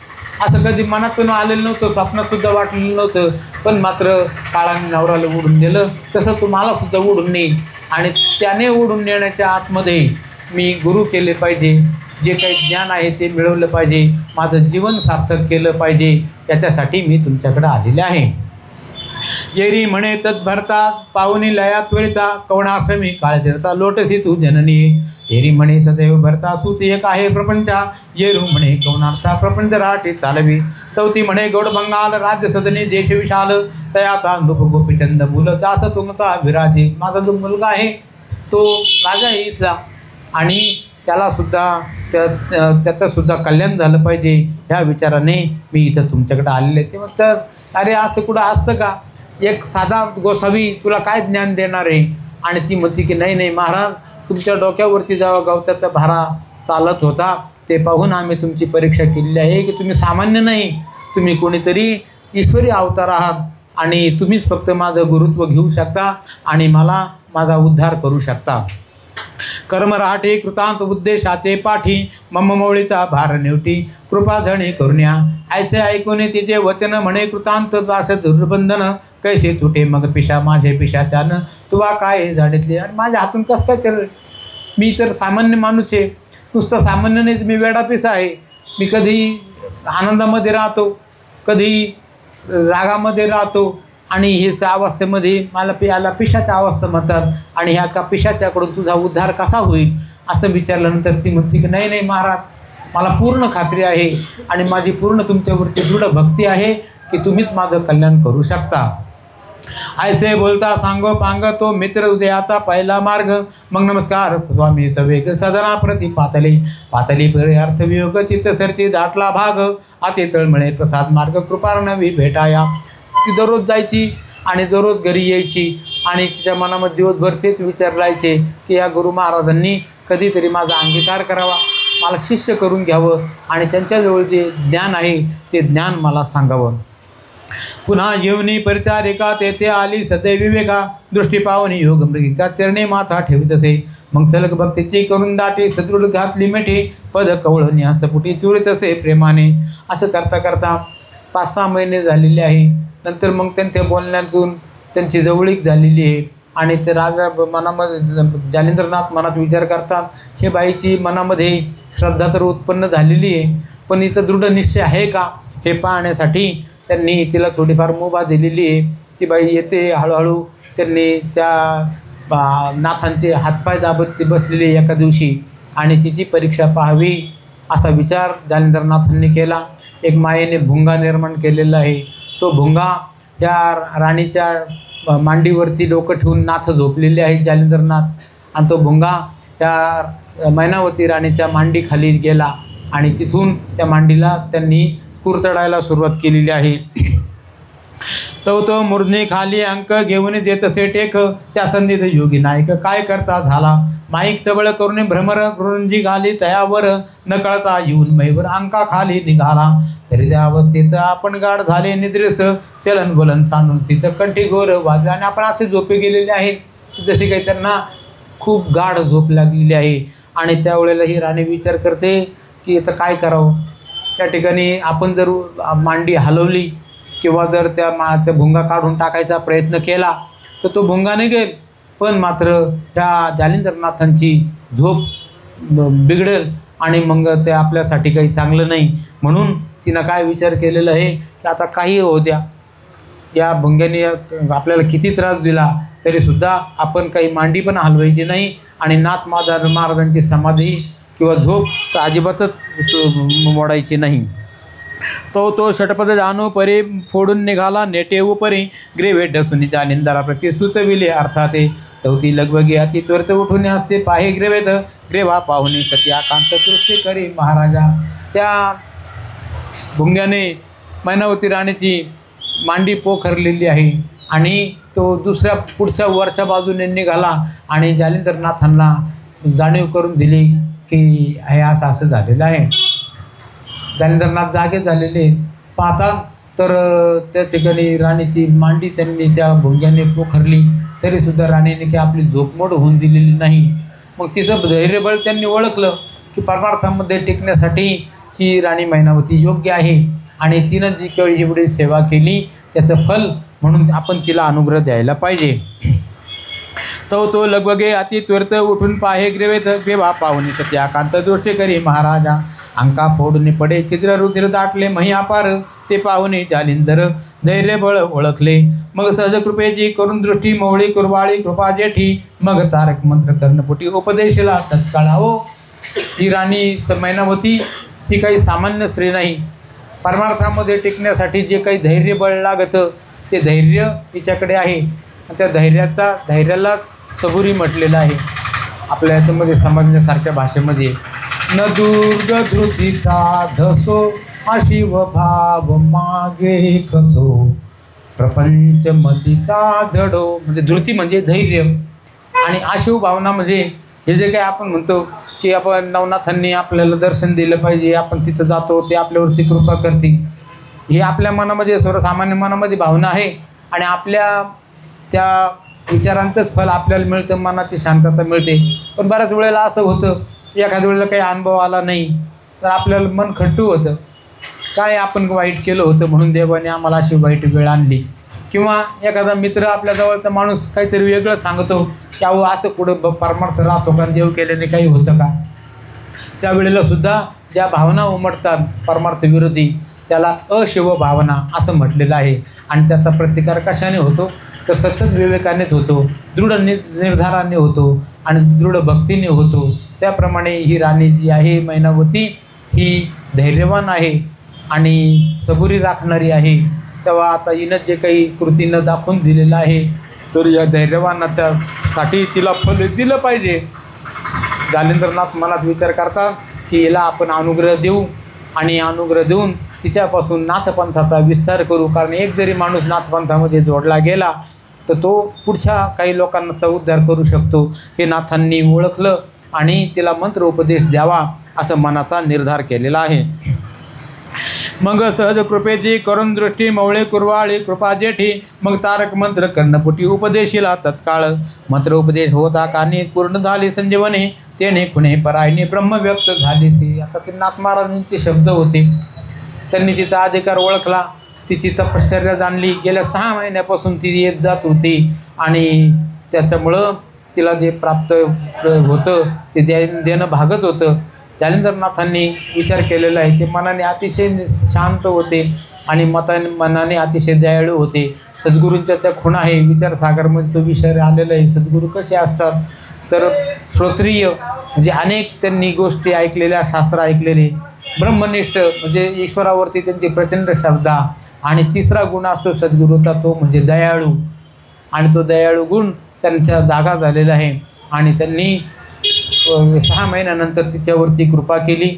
असं कधी मनातून आलेलं नव्हतं, स्वप्नातसुद्धा वाटलेलं नव्हतं. पण मात्र काळाने नवऱ्याला ओढून नेलं तसं तुम्हालासुद्धा ओढून नेईल. आणि त्याने ओढून नेण्याच्या आतमध्ये मी गुरु केले पाहिजे, जे काही ज्ञान आहे ते मिळवलं पाहिजे, माझं जीवन सार्थक केलं पाहिजे. याच्यासाठी मी तुमच्याकडे आलेले आहे. येरी म्हणे तत्भरता पाहुनी लया त्वरिता कवणाश्रमी काळ तीर्था लोटसी तू जननी. येरी म्हणे सदैव भरता सूत एक आहे प्रपंचा. येरू म्हणे कवनार्था प्रपंच राटे चालवी. चौथी म्हणे गौड बंगाल राज्य सदनी देश विशाल तयाता नृप गोपीचंद मुल दास तुमचा विराजे. माझा जो मुलगा आहे तो राजा आहे इथला आणि त्यालासुद्धा त्याचंसुद्धा कल्याण झालं पाहिजे ह्या विचाराने मी इथं तुमच्याकडे आलेले. ते म्हणतात अरे असं कुठं असतं का, एक साधा गोसावी तुला काय ज्ञान देणार आहे. आणि ती म्हणते की नाही नाही महाराज, तुमच्या डोक्यावरती जेव्हा गवताचा भारा चालत होता ते पाहून आम्ही तुमची परीक्षा केलेली आहे की तुम्ही सामान्य नाही, तुम्ही कोणीतरी ईश्वरी अवतार आहात आणि तुम्हीच फक्त माझं गुरुत्व घेऊ शकता आणि मला माझा उद्धार करू शकता. कर्म राहटे कृतांत उद्देशाचे पाठी मम मौळीचा भार नेवटी कृपा धणे करुण्या. ऐसे ऐकून तिचे वचन म्हणे कृतांत दास दुर्बंधन कैसे तुटे मग पिशा माझे पिशाच्यानं तुवा काय झाडीतले. आणि माझ्या हातून कसं काय केलं, मी तर सामान्य माणूस आहे, नुसतं सामान्य नाहीच, मी वेडापिसा आहे. मी कधी आनंदामध्ये राहतो, कधी रागामध्ये राहतो, आणि ह्या अवस्थेमध्ये मला याला पिशाच्या अवस्था म्हणतात आणि ह्या का पिशाच्याकडून तुझा उद्धार कसा होईल असं विचारल्यानंतर ती म्हणते की नाही नाही महाराज, मला पूर्ण खात्री आहे आणि माझी पूर्ण तुमच्यावरती दृढ भक्ती आहे की तुम्हीच माझं कल्याण करू शकता. ऐसे बोलता सांगो पांग तो मित्र उदे आता पहिला मार्ग. मग नमस्कार स्वामी सवेग सदना प्रति पातली पातली परे अर्थवियोग चित्त सरती दाटला भाग आते तळमळे प्रसाद मार्ग कृपा नवी भेटाया. ती दररोज जायची आणि दररोज घरी यायची आणि तिच्या मनामध्ये दिवसभर तेच विचार राहायचे की या गुरु महाराजांनी कधीतरी माझा अंगीकार करावा, मला शिष्य करून घ्यावं आणि त्यांच्याजवळ जे ज्ञान आहे ते ज्ञान मला सांगावं. पुन्हा येवनी परिचारिका तेथे आली सदैव विवेका दृष्टी पावनी योग मृगिका चरणे माथा ठेवीत असे. मग सलग भक्तीची करून दाटे सदृढ घातली मिठी पद कवळणी हस्तपुटी चुरीत असे प्रेमाने. असं करता करता 5-6 महिने झालेले आहे. नंतर मग त्यांच्या बोलण्यातून त्यांची जवळीक झालेली आहे आणि ते राजा मनामध्ये जालिंद्रनाथ मनात विचार करतात, हे बाईची मनामध्ये श्रद्धा तर उत्पन्न झालेली आहे पण हिचं दृढ निश्चय आहे का हे पाहण्यासाठी त्यांनी तिला थोडीफार मुभा दिलेली आहे. ती बाई येते हळूहळू. त्यांनी त्या नाथांचे हातपाय दाबत ती बसलेली एका दिवशी आणि तिची परीक्षा पाहावी असा विचार जालिंद्रनाथांनी केला. एक मायेने भुंगा निर्माण केलेला आहे. तो भुंगा त्या राणीच्या मांडीवरती डोकं ठेवून नाथ झोपलेले आहेत जालिंद्रनाथ आणि तो भुंगा त्या मैनावती राणीच्या मांडीखाली गेला आणि तिथून त्या मांडीला त्यांनी कुरतडायला सुरुवात केलेली आहे. तो मूर्धनी खाली अंक घेऊन देत असे टेक त्या संधीत योगी नायक काय करता झाला माईक सबळ करून भ्रमर गुरुंजी घाली तयावर न कळता येऊन मैवर अंका खाली निघाला. तरी त्या अवस्थेत आपण गाढ झाले निद्रेस चलन बोलन सांडून तिथं कंठी गोर वाजले आणि आपण असे झोपे गेलेले आहे जसे काही त्यांना खूप गाढ झोप लागलेली आहे. आणि त्यावेळेला ही राणी विचार करते की आता काय करावं. त्या ठिकाणी आपण जर मांडी हलवली किंवा जर त्या भुंगा काढून टाकायचा प्रयत्न केला तर तो भुंगा निघेल पण मात्र त्या जालिंद्रनाथांची झोप बिघडेल आणि मग ते आपल्यासाठी काही चांगलं नाही. म्हणून तिनं काय विचार केलेला आहे की आता काही होऊ द्या, या भुंग्याने आपल्याला किती त्रास दिला तरीसुद्धा आपण काही मांडी पण हलवायची नाही आणि नाथ महाराजांची समाधी किंवा झोप तर अजिबातच मोडायची नाही. तो षटपद जाणू परी फोडून निघाला नेटे उपरी ग्रेवे ढसून जालिंदरा प्रति सुतविले अर्थात तवती लगबगी अति त्वरित उठून असते पाहे ग्रेवेत ग्रेवा पाहुणे सती आकांत दृष्टी करी महाराजा. त्या भुंग्याने मैनावती राणीची मांडी पोखरलेली आहे आणि तो पुढच्या वरच्या बाजूने निघाला आणि जालिंद्रनाथांना जाणीव करून दिली की हे असं झालेलं आहे. जालिंद्रनाथ जागे झालेले पाहतात तर त्या ठिकाणी राणीची मांडी त्यांनी त्या भुंग्याने पोखरली तरीसुद्धा राणीने की आपली झोपमोड होऊन दिलेली नाही. मग तिचं धैर्यबळ त्यांनी ओळखलं की परमार्थामध्ये टिकण्यासाठी ही राणी मैनावती योग्य आहे आणि तिनं जी काही एवढी सेवा केली त्याचं फल म्हणून आपण तिला अनुग्रह द्यायला पाहिजे. तो लगबगे अति त्वरित उठून पाहे ग्रेवेत ग्रेवा पाहुणे सती आकांत दृष्टी करी महाराजा. अंका फोडून पडे छिद्र रुधिर दाटले मही अपार ते पाहुणे जालिंदर धैर्यबळ ओळखले. मग सहज कृपेची करून दृष्टी मोहळी कुरवाळी कृपा जेठी मग तारक मंत्र कर्णपुटी उपदेशला तत्काळ. हो, ही राणी मैनावती ही काही सामान्य स्त्री नाही. परमार्थामध्ये टिकण्यासाठी जे काही धैर्यबळ लागतं ते धैर्य हिच्याकडे आहे. त्या धैर्याला सबुरी म्हटलेलं आहे आपल्या याच्यामध्ये समजण्यासारख्या भाषेमध्ये. न दुर्ग धृतीचा धसो अशिव भाव मागे कसो प्रपंच मतीचा धडो. म्हणजे धृती म्हणजे धैर्य आणि अशिव भावना म्हणजे हे जे काही आपण म्हणतो की आपण नवनाथांनी आपल्याला दर्शन दिलं पाहिजे, आपण तिथं जातो, ते आपल्यावरती कृपा करतील, हे आपल्या मनामध्ये सर्वसामान्य मनामध्ये भावना आहे आणि आपल्या त्या विचारांचंच फल आपल्याला मिळतं, मनाची शांतता मिळते. पण बऱ्याच वेळेला असं होतं एखाद्या वेळेला काही अनुभव आला नाही तर आपल्याला मन खट्टू होतं, काय आपण वाईट केलं होतं म्हणून देवाने आम्हाला अशी वाईट वेळ आणली. किंवा एखादा मित्र आपल्याजवळचा माणूस काहीतरी वेगळं सांगतो की अहो असं कुठं परमार्थ राहतो का, देव केल्याने काही होतं का. त्यावेळेला सुद्धा ज्या भावना उमटतात परमार्थ विरोधी त्याला अशिव भावना असं म्हटलेलं आहे. आणि त्याचा प्रतिकार कशाने होतो तर सतत विवेकानेच होतो, दृढ निर्धाराने होतो आणि दृढ भक्तीने होतो. त्याप्रमाणे ही राणी जी आहे मैनावती ही धैर्यवान आहे आणि सबुरी राखणारी आहे. तेव्हा आता हिनं जे काही कृतीनं दाखवून दिलेलं आहे तर या धैर्यवानासाठी तिला फल दिलं पाहिजे. जालिंद्रनाथ मनात विचार करतात की हिला आपण अनुग्रह देऊ आणि अनुग्रह देऊन तिच्यापासून नाथपंथाचा विस्तार करू. कारण एक जरी माणूस नाथपंथामध्ये जोडला गेला तर तो पुढच्या काही लोकांचा उद्धार करू शकतो. हे नाथांनी ओळखलं आणि तिला मंत्र उपदेश द्यावा असं मनाचा निर्धार केलेला आहे. मग सहज कृपेची करून दृष्टी मवळे कुरवाळी कृपा जेठी, मग तारक मंत्र कर्णपुटी उपदेशीला तत्काळ. मंत्र उपदेश होता कानी पूर्ण झाली संजीवनी, तेने कुणे परायणे ब्रह्म व्यक्त झालीसी. आता ते नाथ महाराजांचे शब्द होते. त्यांनी तिचा अधिकार ओळखला, तिची तपश्चर्या जाणली. गेल्या 6 महिन्यापासून ती येत जात होती आणि त्याच्यामुळं तिला जे प्राप्त होतं ते देणं भागत होतं. जालिंद्रनाथांनी विचार केलेला आहे. ते मनाने अतिशय शांत होते आणि मनाने अतिशय दयाळू होते. सद्गुरूंच्या त्या खुणा आहे. विचारसागरमध्ये तो विषय आलेला आहे. सद्गुरू कसे असतात तर श्रोत्रिय म्हणजे अनेक त्यांनी गोष्टी ऐकलेल्या, शास्त्र ऐकलेले, ब्रह्मनिष्ठ म्हणजे ईश्वरावरती त्यांची प्रचंड श्रद्धा. आणि तिसरा गुण असतो सद्गुरूचा तो म्हणजे दयाळू, आणि तो दयाळू गुण त्यांच्या जागा झालेला आहे. आणि त्यांनी 6 महिन्यानंतर तिच्यावरती कृपा केली.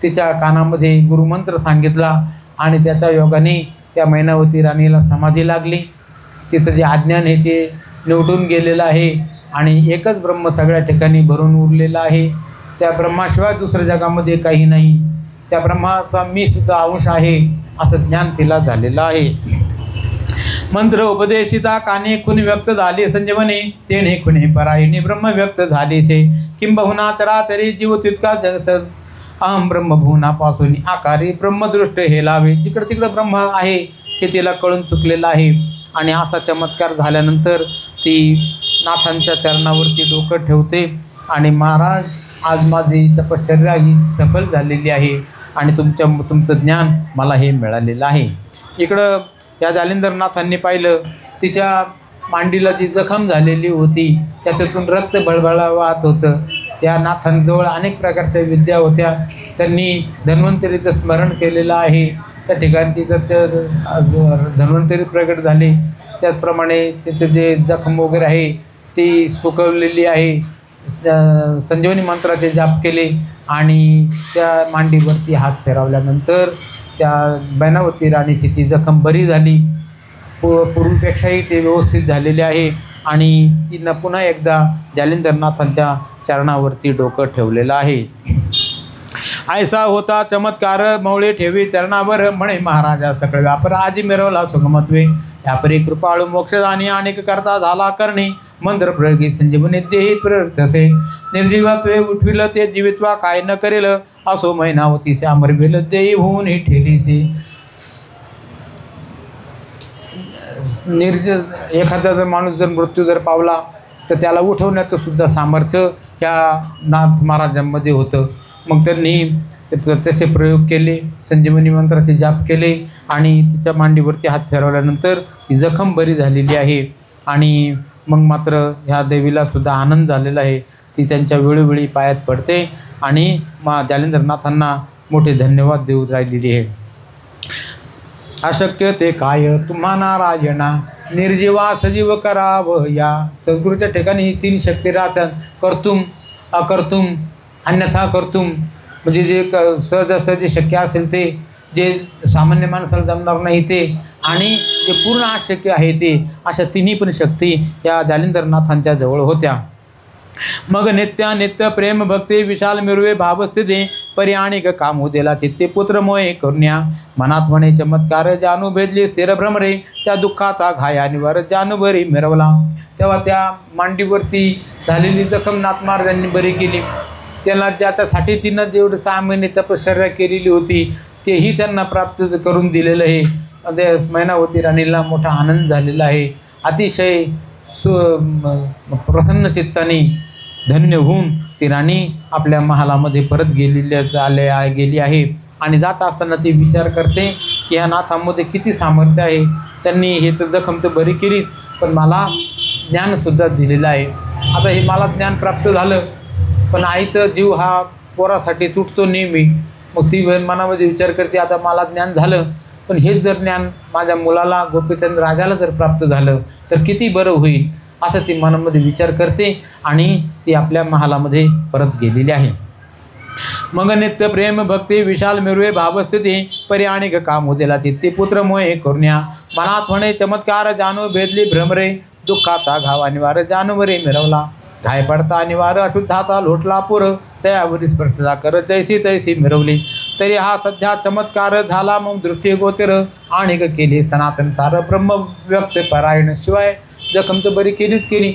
तिच्या कानामध्ये गुरुमंत्र सांगितला आणि त्याच्या योगाने त्या मैनावती राणीला समाधी लागली. तिचं जे अज्ञान आहे ते निवटून गेलेलं आहे आणि एकच ब्रह्म सगळ्या ठिकाणी भरून उरलेला आहे. त्या ब्रह्माशिवाय दुसऱ्या जगामध्ये काही नाही. त्या ब्रह्माचा मी सुद्धा अंश आहे असं ज्ञान तिला झालेलं आहे. मंत्र उपदेशिता काने खुन व्यक्त झाले संजीवनी, तेने खुने परायणी ब्रह्म व्यक्त झालेसे. किंबहुना तरातरी जीव तितका जगत अहम ब्रह्मभुवनापासून आकारी ब्रह्मदृष्ट हे लावे. जिकडं तिकडं ब्रह्म आहे हे तिला कळून चुकलेलं आहे. आणि असा चमत्कार झाल्यानंतर ती नाथांच्या चरणावरती डोकं ठेवते आणि महाराज आज माझी तपश्चर्या ही सफल झालेली आहे आणि तुमचं ज्ञान मला हे मिळालेलं आहे. इकडं या जालिंद्रनाथांनी पाहिलं तिच्या मांडीला जी जखम झालेली होती त्याच्यातून रक्त बळबळा वाहत होतं. त्या नाथांजवळ अनेक प्रकारच्या विद्या होत्या. त्यांनी धन्वंतरीचं स्मरण केलेलं आहे. त्या ठिकाणी तिचं ते धन्वंतरी प्रगट झाले. त्याचप्रमाणे तिचं जे जखम वगैरे आहे ती सुकवलेली आहे. संजीवनी मंत्राचे जाप केले आणि त्या मांडीवरती हात फिरवल्यानंतर त्या मैनावती राणीची ती जखम बरी झाली. पूर्वीपेक्षाही ते व्यवस्थित झालेले आहे आणि तिनं पुन्हा एकदा जालिंद्रनाथांच्या चरणावरती डोकं ठेवलेलं आहे. ऐसा होता चमत्कार मवळे ठेवी चरणावर, म्हणे महाराजा सकळ व्यापार आजी मिरवला सुगमत्वे. यापरी कृपाळू मोक्षदानी अनेक करता झाला करणे, मंत्र प्रयोगी संजीवनी देही प्रर्थसे. निर्जीवत्वे उठविल ते जीवित्वा काय न करेल, असो मैनावतीसे अमरविल देही होऊन ही ठेलीसे. एखादा जर माणूस जर मृत्यू जर पावला तर त्याला उठवण्याचं सुद्धा सामर्थ्य ह्या नाथ महाराजांमध्ये होतं. मग त्यांनी तसे प्रयोग केले, संजीवनी मंत्राचे जाप केले आणि तिच्या मांडीवरती हात फिरवल्यानंतर ती जखम बरी झालेली आहे. आणि मग मात्र ह्या देवीला सुद्धा आनंद झालेला आहे. ती त्यांच्या वेळोवेळी पायात पडते आणि जालिंद्रनाथांना मोठे धन्यवाद देऊ राहिलेली आहे. अशक्य ते काय तुम्हा नारायणा, निर्जीवा सजीव करावं या. सद्गुरूच्या ठिकाणी ही 3 शक्ती राहतात, कर्तुम अकर्तुम अन्यथा कर्तुम. म्हणजे जे सहजासहजी शक्य असेल ते, जे सामान्य माणसाला जमणार नाही ते, आणि जे पूर्ण अशक्य आहे ते, अशा 3ही पण शक्ती या जालिंद्रनाथांच्या जवळ होत्या. मग नित्य प्रेम भक्ती विशाल मिरवे भावस्थिती, परी आणिक काम उदेला चित्ते पुत्र मोहे करुण्या. मनात म्हणे चमत्कार जानू भेदली स्थिर भ्रमरे, त्या दुःखाचा घाया निवार जानू बरी मिरवला. तेव्हा त्या मांडीवरती झालेली जखम नाथ महाराजांनी बरी केली. त्यांना त्याच्यासाठी तिनं जेवढं 6 महिने तपश्चर्या केलेली होती तेही त्यांना प्राप्त करून दिलेलं आहे. ते मैनावती राणीला मोठा आनंद झालेला आहे. अतिशय प्रसन्न चित्ताने धन्य होऊन ती राणी आपल्या महालामध्ये परत गेली आहे. आणि जात असताना ती विचार करते की ह्या नाथांमध्ये किती सामर्थ्य आहे. त्यांनी हे तर जखम तर बरी केलीच, पण मला ज्ञानसुद्धा दिलेलं आहे. आता हे मला ज्ञान प्राप्त झालं, पण आईचा जीव हा पोरासाठी तुटतो नेहमी. मग ती मनामध्ये विचार करते, आता मला ज्ञान झालं, पण हेच जर ज्ञान माझ्या मुलाला गोपीचंद राजाला जर प्राप्त झालं तर किती बरं होईल, असं ती मनामध्ये विचार करते आणि ती आपल्या महालामध्ये परत गेलेली आहे. मग नित्य प्रेम भक्ती विशाल मिरवे भावस्थिती परी अनेक काम उदेला ते पुत्र मोहे करुण्या मनात म्हणे चमत्कार जाणू भेदली भ्रमरे दुःखाचा घाव अनिवार्य जानवरे मिरवला घाय पडता अनिवार्य अशुद्धाचा लोटला पुर त्यावरी स्पर्शता करत जैसी तैसी मिरवली तरी हा सध्या चमत्कार झाला मग दृष्टी गोचर आणि केली सनातन सार ब्रह्म व्यक्त परायण शिवाय जखम तर बरी केलीच केली,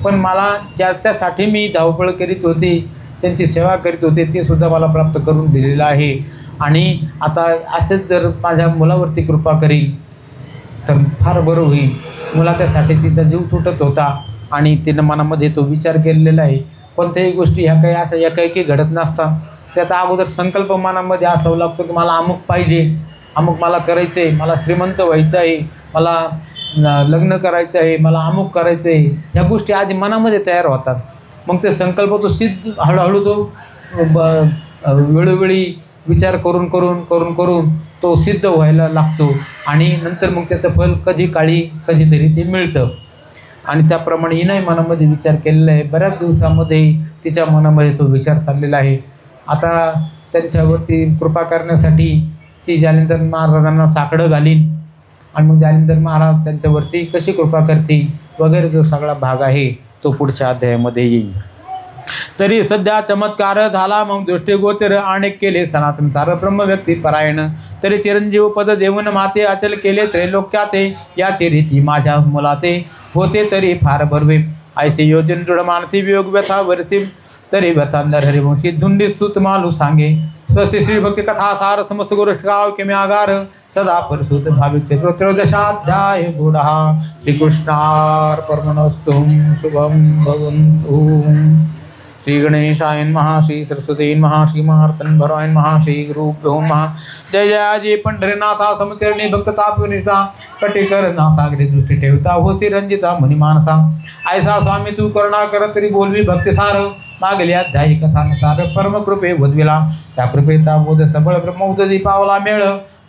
पण मला त्यासाठी मी धावपळ करीत होते, त्यांची सेवा करीत होते, ते सुद्धा मला प्राप्त करून दिलेलं आहे. आणि आता असेच जर माझ्या मुलावरती कृपा करील तर फार बरं होईल. मुला त्यासाठी तिचा जीव तुटत होता आणि तिनं मनामध्ये तो विचार केलेला आहे. कोणत्याही गोष्टी ह्या काही अशा एकाएकी घडत नसतात. त्याचा अगोदर संकल्प मनामध्ये असावं लागतो की मला अमुक पाहिजे, अमुक मला करायचं आहे, मला श्रीमंत व्हायचं आहे, मला लग्न करायचं आहे, मला अमुक करायचं आहे. ह्या गोष्टी आधी मनामध्ये तयार होतात. मग ते संकल्प तो सिद्ध हळूहळू तो वेळोवेळी विचार करून करून करून करून तो सिद्ध व्हायला लागतो आणि नंतर मग त्याचं फल कधी काळी कधीतरी ते मिळतं. आणि त्याप्रमाणे हिने मनामध्ये विचार केलेला आहे. बऱ्याच दिवसामध्ये तिच्या मनामध्ये तो विचार चाललेला आहे. आता त्यांच्यावरती कृपा करण्यासाठी ती जालिंदर महाराजांना साकडं घालीन आणि मग जालिंदर महाराज त्यांच्यावरती कशी कृपा करतील वगैरे जो सगळा भाग आहे तो पुढच्या अध्यायामध्ये येईल. तरी सध्या चमत्कार झाला मग दृष्टीगोचर अनेक केले सनातन सार ब्रह्म व्यक्ती परायण तरी चिरंजीव पद देऊन माते अचल केले त्रैलोक्याते याची रीती माझ्या मुलाते होते तरी फार बर्वे ऐसे योजन दृढ मानसी वियोग व्यथा वर्षी तरी व्यथा हरिवंशी धुंडी स्तुत मालू सांगे स्वस्ति श्री भक्ती कथा सार समस्त गोष्ठाव के आगार सदा परसुत भाविक त्रयोदशाध्याय गुढ़ा श्रीकृष्णार्पणमस्तु शुभम भवन्तु. श्री गणेशाय नमः श्री सरस्वती नमः श्री महार्तन भराय नमः श्री गुरुभ्यो नमः. जय जय जय पंढरीनाथा समतेरणी भक्त तापनिसा कटेकर नासागरी दृष्टी ठेवता होसी रंजिता मुनिमानसा ऐसा स्वामी तू करुणा कर तरी बोलवी भक्ती सार मागली अध्यायी कथानुसार परमकृपे वधविला त्या कृपेचा बोध सबळ ब्रह्मोदधी पावला मेळ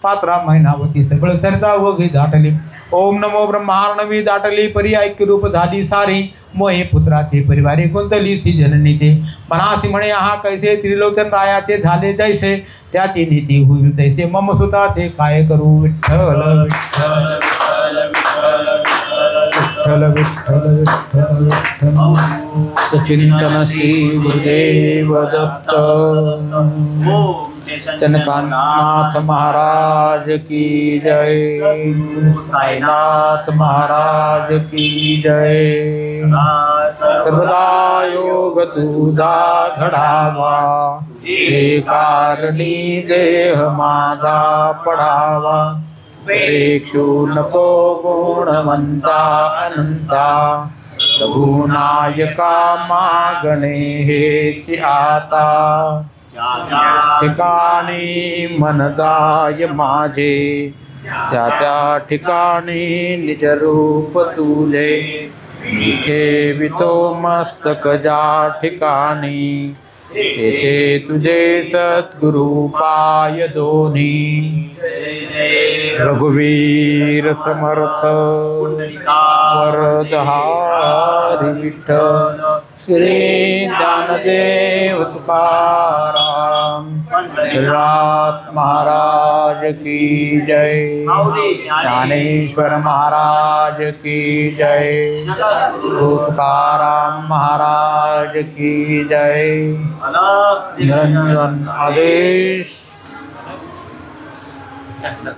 पात्रा महिनावती सबळ सरदा वघी दाटली ओम नमो ब्रह्मार्णवी दाटली परी ऐक्य रूप झाली सारी मोहे पुत्राचे परिवारे गुंतलीची जननी ते मनासी म्हणे हा कैसे त्रिलोचन रायाचे झाले जैसे त्याची नीती होईल तैसे मम सुताचे काय करू विठ्ठल विठ्ठल विठ्ठल विठ्ठल विठ्ठल विठ्ठल चिंतन श्री गुरुदेव दत्त. चनकानाथ महाराज की जय. साईनाथ महाराज की जय. सर्वदा योग तुझा घडावा हे कारणी देह माझा पडावा प्रेक्षू नको गुणवंता अनंता रघुनायका मागणे हेची आता ठिकाणी मनदाय माझे त्या त्या ठिकाणी निज रूप तुझे इथे वितो मस्तक ज्या ठिकाणी तेथे तुझे सद्गुरु पाय दोन्ही. रघुवीर समर्थ वरदहारी विठ्ठल श्री ज्ञानदेव तुकाराम श्रीनाथ महाराज की जय. ज्ञानेश्वर महाराज की जय. तुकाराम महाराज की जय. निरंजन आदेश.